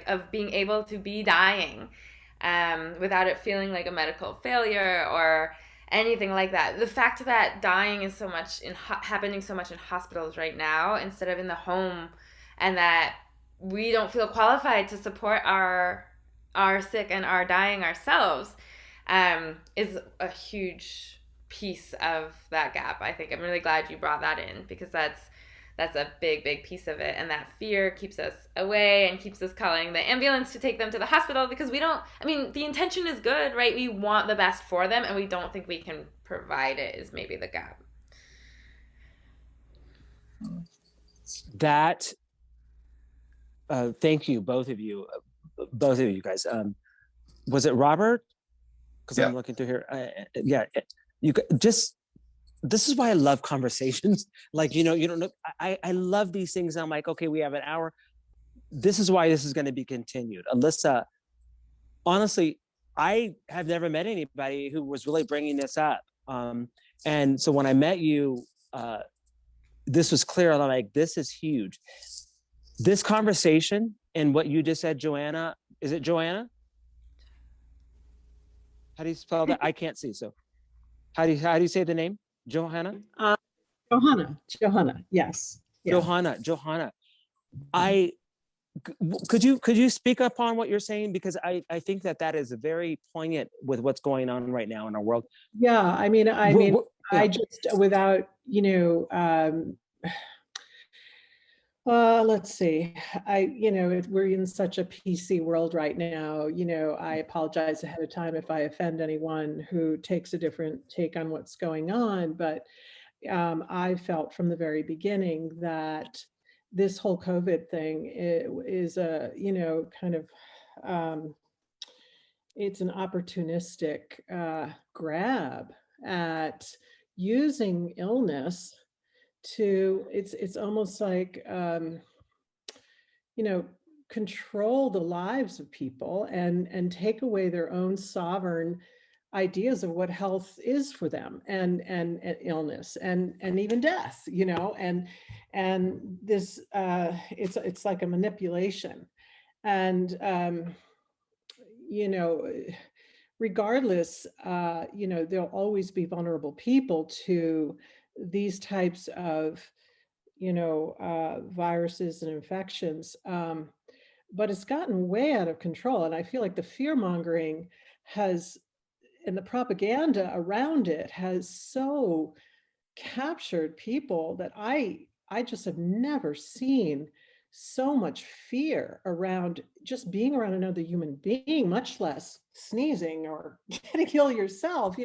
of being able to be dying, without it feeling like a medical failure anything like that. The fact that dying is so much happening so much in hospitals right now instead of in the home, and that we don't feel qualified to support our sick and our dying ourselves, is a huge piece of that gap. I think I'm really glad you brought that in, because that's a big piece of it, and that fear keeps us away and keeps us calling the ambulance to take them to the hospital, because the intention is good, right? We want the best for them, and we don't think we can provide it, is maybe the gap. That thank you, both of you guys. Was it Robert? Because I'm looking through here. You just, this is why I love conversations. Like, you don't know, I love these things. I'm like, okay, we have an hour. This is why this is going to be continued. Alyssa, honestly, I have never met anybody who was really bringing this up. And so when I met you, this was clear. I'm like, this is huge. This conversation and what you just said, Joanna, is it Joanna? How do you spell that? I can't see. So how do you say the name? Johanna? Johanna, yes. Johanna. Could you speak upon what you're saying? Because I think that is very poignant with what's going on right now in our world. Yeah, I just, without, let's see, we're in such a PC world right now. I apologize ahead of time if I offend anyone who takes a different take on what's going on, but I felt from the very beginning that this whole COVID thing is a, kind of, it's an opportunistic grab at using illness to, it's almost like, control the lives of people and take away their own sovereign ideas of what health is for them, and illness and even death, and this it's like a manipulation, and regardless, there'll always be vulnerable people to these types of viruses and infections, but it's gotten way out of control, and I feel like the fear mongering has, and the propaganda around it has so captured people that I just have never seen so much fear around just being around another human being, much less sneezing or getting ill yourself.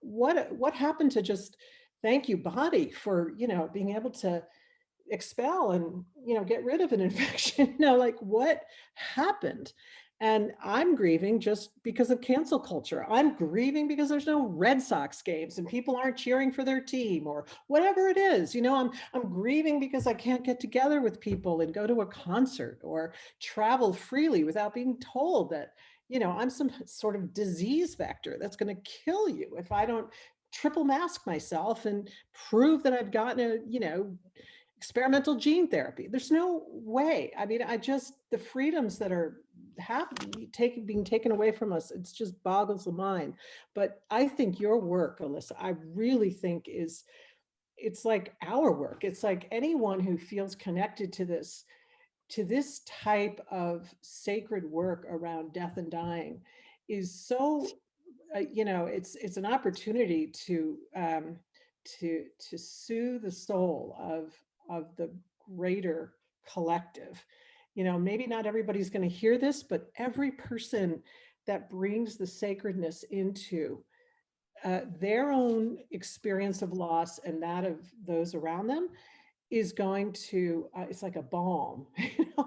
What happened to just thank you body for being able to expel and get rid of an infection? Like what happened? And I'm grieving just because of cancel culture. I'm grieving because there's no Red Sox games and people aren't cheering for their team or whatever it is. I'm grieving because I can't get together with people and go to a concert or travel freely without being told that, I'm some sort of disease vector that's going to kill you if I don't triple mask myself and prove that I've gotten experimental gene therapy. There's no way. The freedoms that are being taken away from us, it just boggles the mind. But I think your work, Alyssa, I really think it's like our work. It's like anyone who feels connected to this type of sacred work around death and dying is so, it's an opportunity to soothe the soul of the greater collective. Maybe not everybody's going to hear this, but every person that brings the sacredness into their own experience of loss and that of those around them is going to, it's like a balm,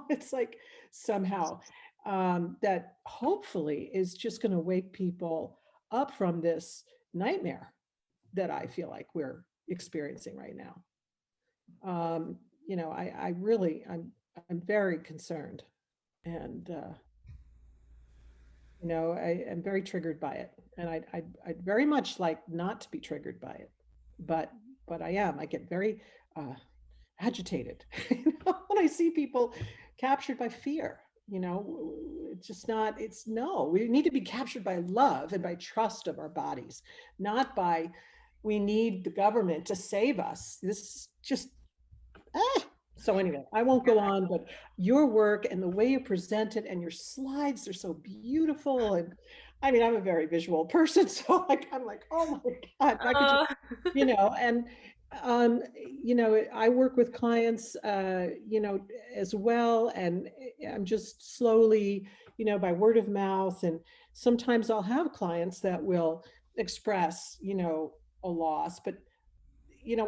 it's like somehow that hopefully is just going to wake people up from this nightmare that I feel like we're experiencing right now. I'm very concerned, and I am very triggered by it, and I'd very much like not to be triggered by it, but I am. I get very agitated when I see people captured by fear, You know, it's just not, we need to be captured by love and by trust of our bodies, not by, we need the government to save us. This is just, So anyway, I won't go on, but your work and the way you present it and your slides are so beautiful. And I mean, I'm a very visual person, so like, I'm like, oh my God, I could just, Oh. and I work with clients, as well, and I'm just slowly, by word of mouth, and sometimes I'll have clients that will express, a loss, but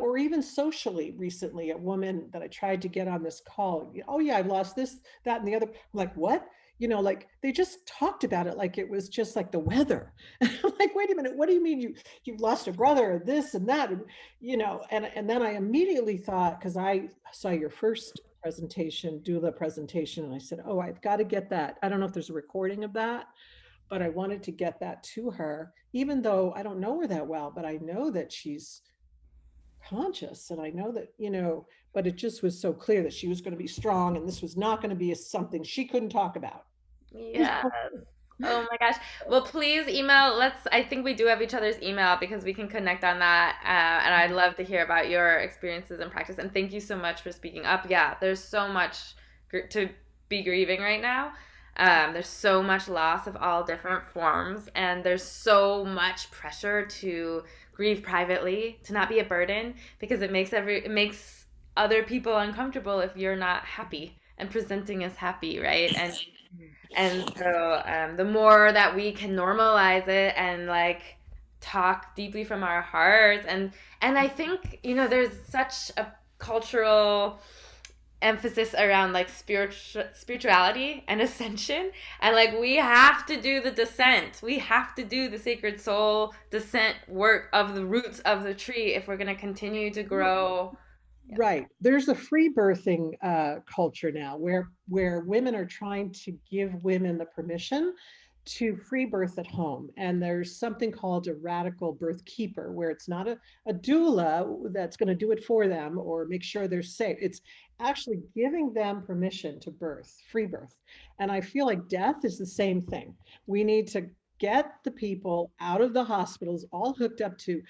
or even socially recently, a woman that I tried to get on this call, oh yeah, I've lost this, that, and the other. I'm like, what? Like they just talked about it like it was just like the weather. And I'm like, wait a minute, what do you mean you've lost a brother or this and that? And and then I immediately thought, because I saw your first presentation, doula presentation, and I said, oh, I've got to get that. I don't know if there's a recording of that, but I wanted to get that to her, even though I don't know her that well, but I know that she's conscious, and I know that, but it just was so clear that she was going to be strong, and this was not going to be something she couldn't talk about. Yes. Oh my gosh. Well, please email. I think we do have each other's email because we can connect on that. And I'd love to hear about your experiences and practice. And thank you so much for speaking up. Yeah, there's so much to be grieving right now. There's so much loss of all different forms, and there's so much pressure to grieve privately, to not be a burden, because it makes other people uncomfortable if you're not happy and presenting as happy, right? And so the more that we can normalize it and like talk deeply from our hearts, and I think there's such a cultural emphasis around like spirituality and ascension, and like we have to do the descent, we have to do the sacred soul descent work of the roots of the tree if we're going to continue to grow. Right. There's a free birthing culture now where women are trying to give women the permission to free birth at home. And there's something called a radical birth keeper, where it's not a doula that's going to do it for them or make sure they're safe. It's actually giving them permission to birth, free birth. And I feel like death is the same thing. We need to get the people out of the hospitals, all hooked up to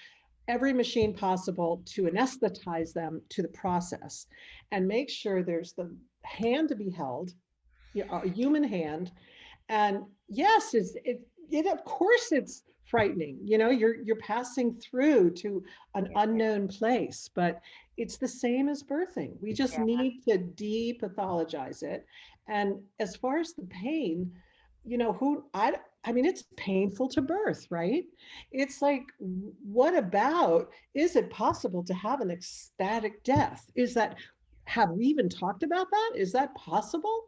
every machine possible to anesthetize them to the process, and make sure there's the hand to be held, a human hand. And yes, it of course it's frightening. You're passing through to an unknown place, but it's the same as birthing. We just need to depathologize it. And as far as the pain, I mean, it's painful to birth, right? It's like, what about, is it possible to have an ecstatic death? Have we even talked about that? Is that possible?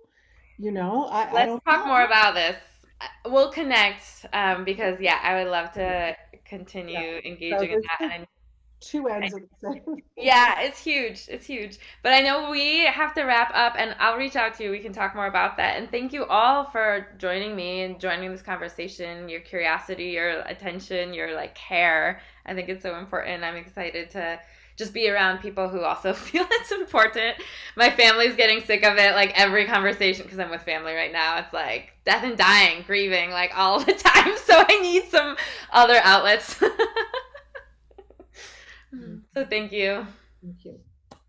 I Let's don't talk know. more about this. We'll connect because I would love to continue engaging in that. And two ends of the same. yeah, it's huge. It's huge. But I know we have to wrap up, and I'll reach out to you. We can talk more about that. And thank you all for joining me and joining this conversation. Your curiosity, your attention, your like care. I think it's so important. I'm excited to just be around people who also feel it's important. My family's getting sick of it, like every conversation, because I'm with family right now. It's like death and dying, grieving, like all the time. So I need some other outlets. So thank you. Thank you.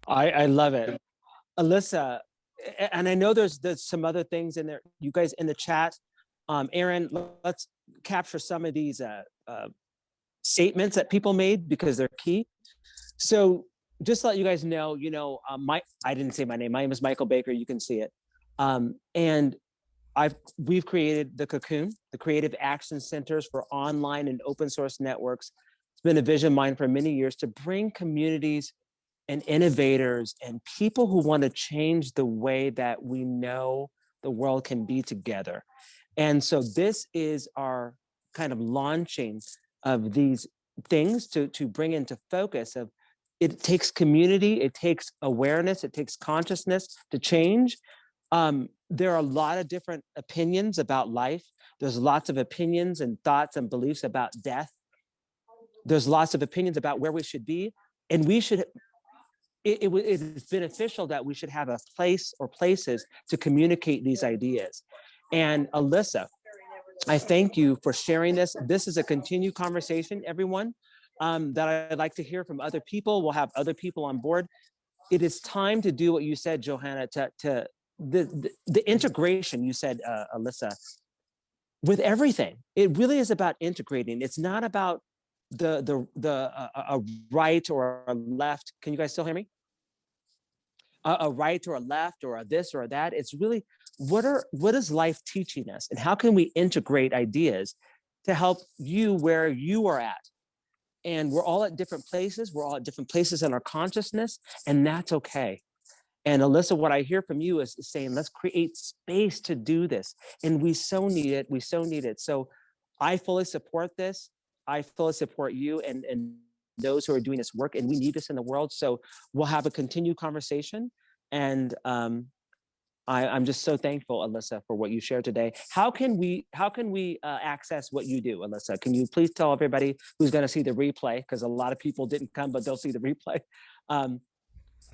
I love it. Alyssa, and I know there's some other things in there. You guys in the chat, Aaron, let's capture some of these statements that people made because they're key. So just to let you guys know, I didn't say my name. My name is Michael Baker. You can see it. And we've created the Cocoon, the Creative Action Centers for Online and Open Source Networks. It's been a vision of mine for many years to bring communities and innovators and people who want to change the way that we know the world can be together. And so this is our kind of launching of these things to bring into focus of, it takes community, it takes awareness, it takes consciousness to change. There are a lot of different opinions about life. There's lots of opinions and thoughts and beliefs about death. There's lots of opinions about where we should be. And we should it is beneficial that we should have a place or places to communicate these ideas. And Alyssa, I thank you for sharing this. This is a continued conversation, everyone, that I'd like to hear from other people. We'll have other people on board. It is time to do what you said, Johanna, to the integration you said, Alyssa, with everything. It really is about integrating. It's not about a right or a left. Can you guys still hear me? A right or a left or a this or a that. It's really, what is life teaching us, and how can we integrate ideas to help you where you are at? And we're all at different places. We're all at different places in our consciousness, and that's okay. And Alyssa, what I hear from you is saying, let's create space to do this. And we so need it. We so need it. So I fully support this. I fully support you and those who are doing this work, and we need this in the world. So we'll have a continued conversation. And I'm just so thankful, Alyssa, for what you shared today. How can we access what you do, Alyssa? Can you please tell everybody who's going to see the replay, because a lot of people didn't come, but they'll see the replay.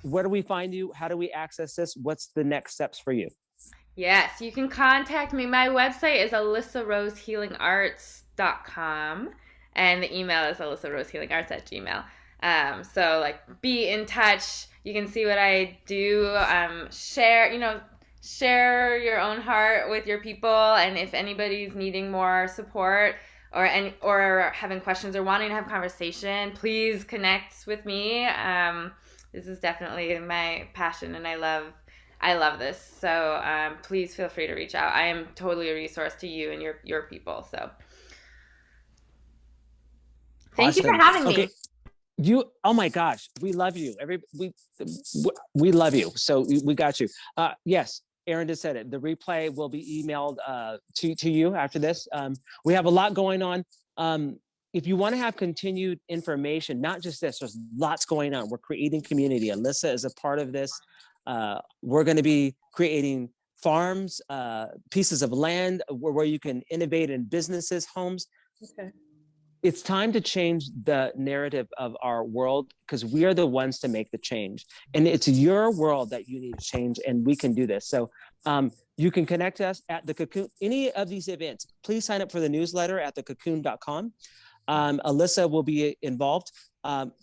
Where do we find you? How do we access this? What's the next steps for you? Yes, you can contact me. My website is alyssarosehealingarts.com, and the email is alyssarosehealingarts@gmail.com. So like, be in touch. You can see what I do. Share your own heart with your people, and if anybody's needing more support or having questions or wanting to have conversation, please connect with me. This is definitely my passion, and I love this. So please feel free to reach out. I am totally a resource to you and your people. So thank you for having me. Oh my gosh, we love you. We love you. So we got you. Yes, Aaron just said it. The replay will be emailed to you after this. We have a lot going on. If you want to have continued information, not just this, there's lots going on. We're creating community. Alyssa is a part of this. We're going to be creating farms, pieces of land where you can innovate in businesses, homes. Okay. It's time to change the narrative of our world, because we are the ones to make the change. And it's your world that you need to change, and we can do this. So you can connect us at the Cocoon, any of these events. Please sign up for the newsletter at thecocoon.com. Alyssa will be involved.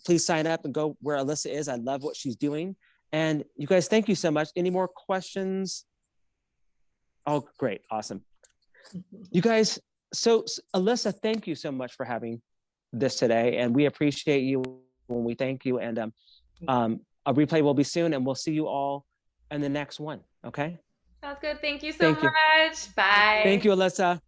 Please sign up and go where Alyssa is. I love what she's doing. And you guys, thank you so much. Any more questions? Oh, great. Awesome. You guys, so Alyssa, thank you so much for having this today. And we appreciate you when we thank you. And a replay will be soon, and we'll see you all in the next one. Okay? Sounds good. Thank you so much. Bye. Thank you, Alyssa.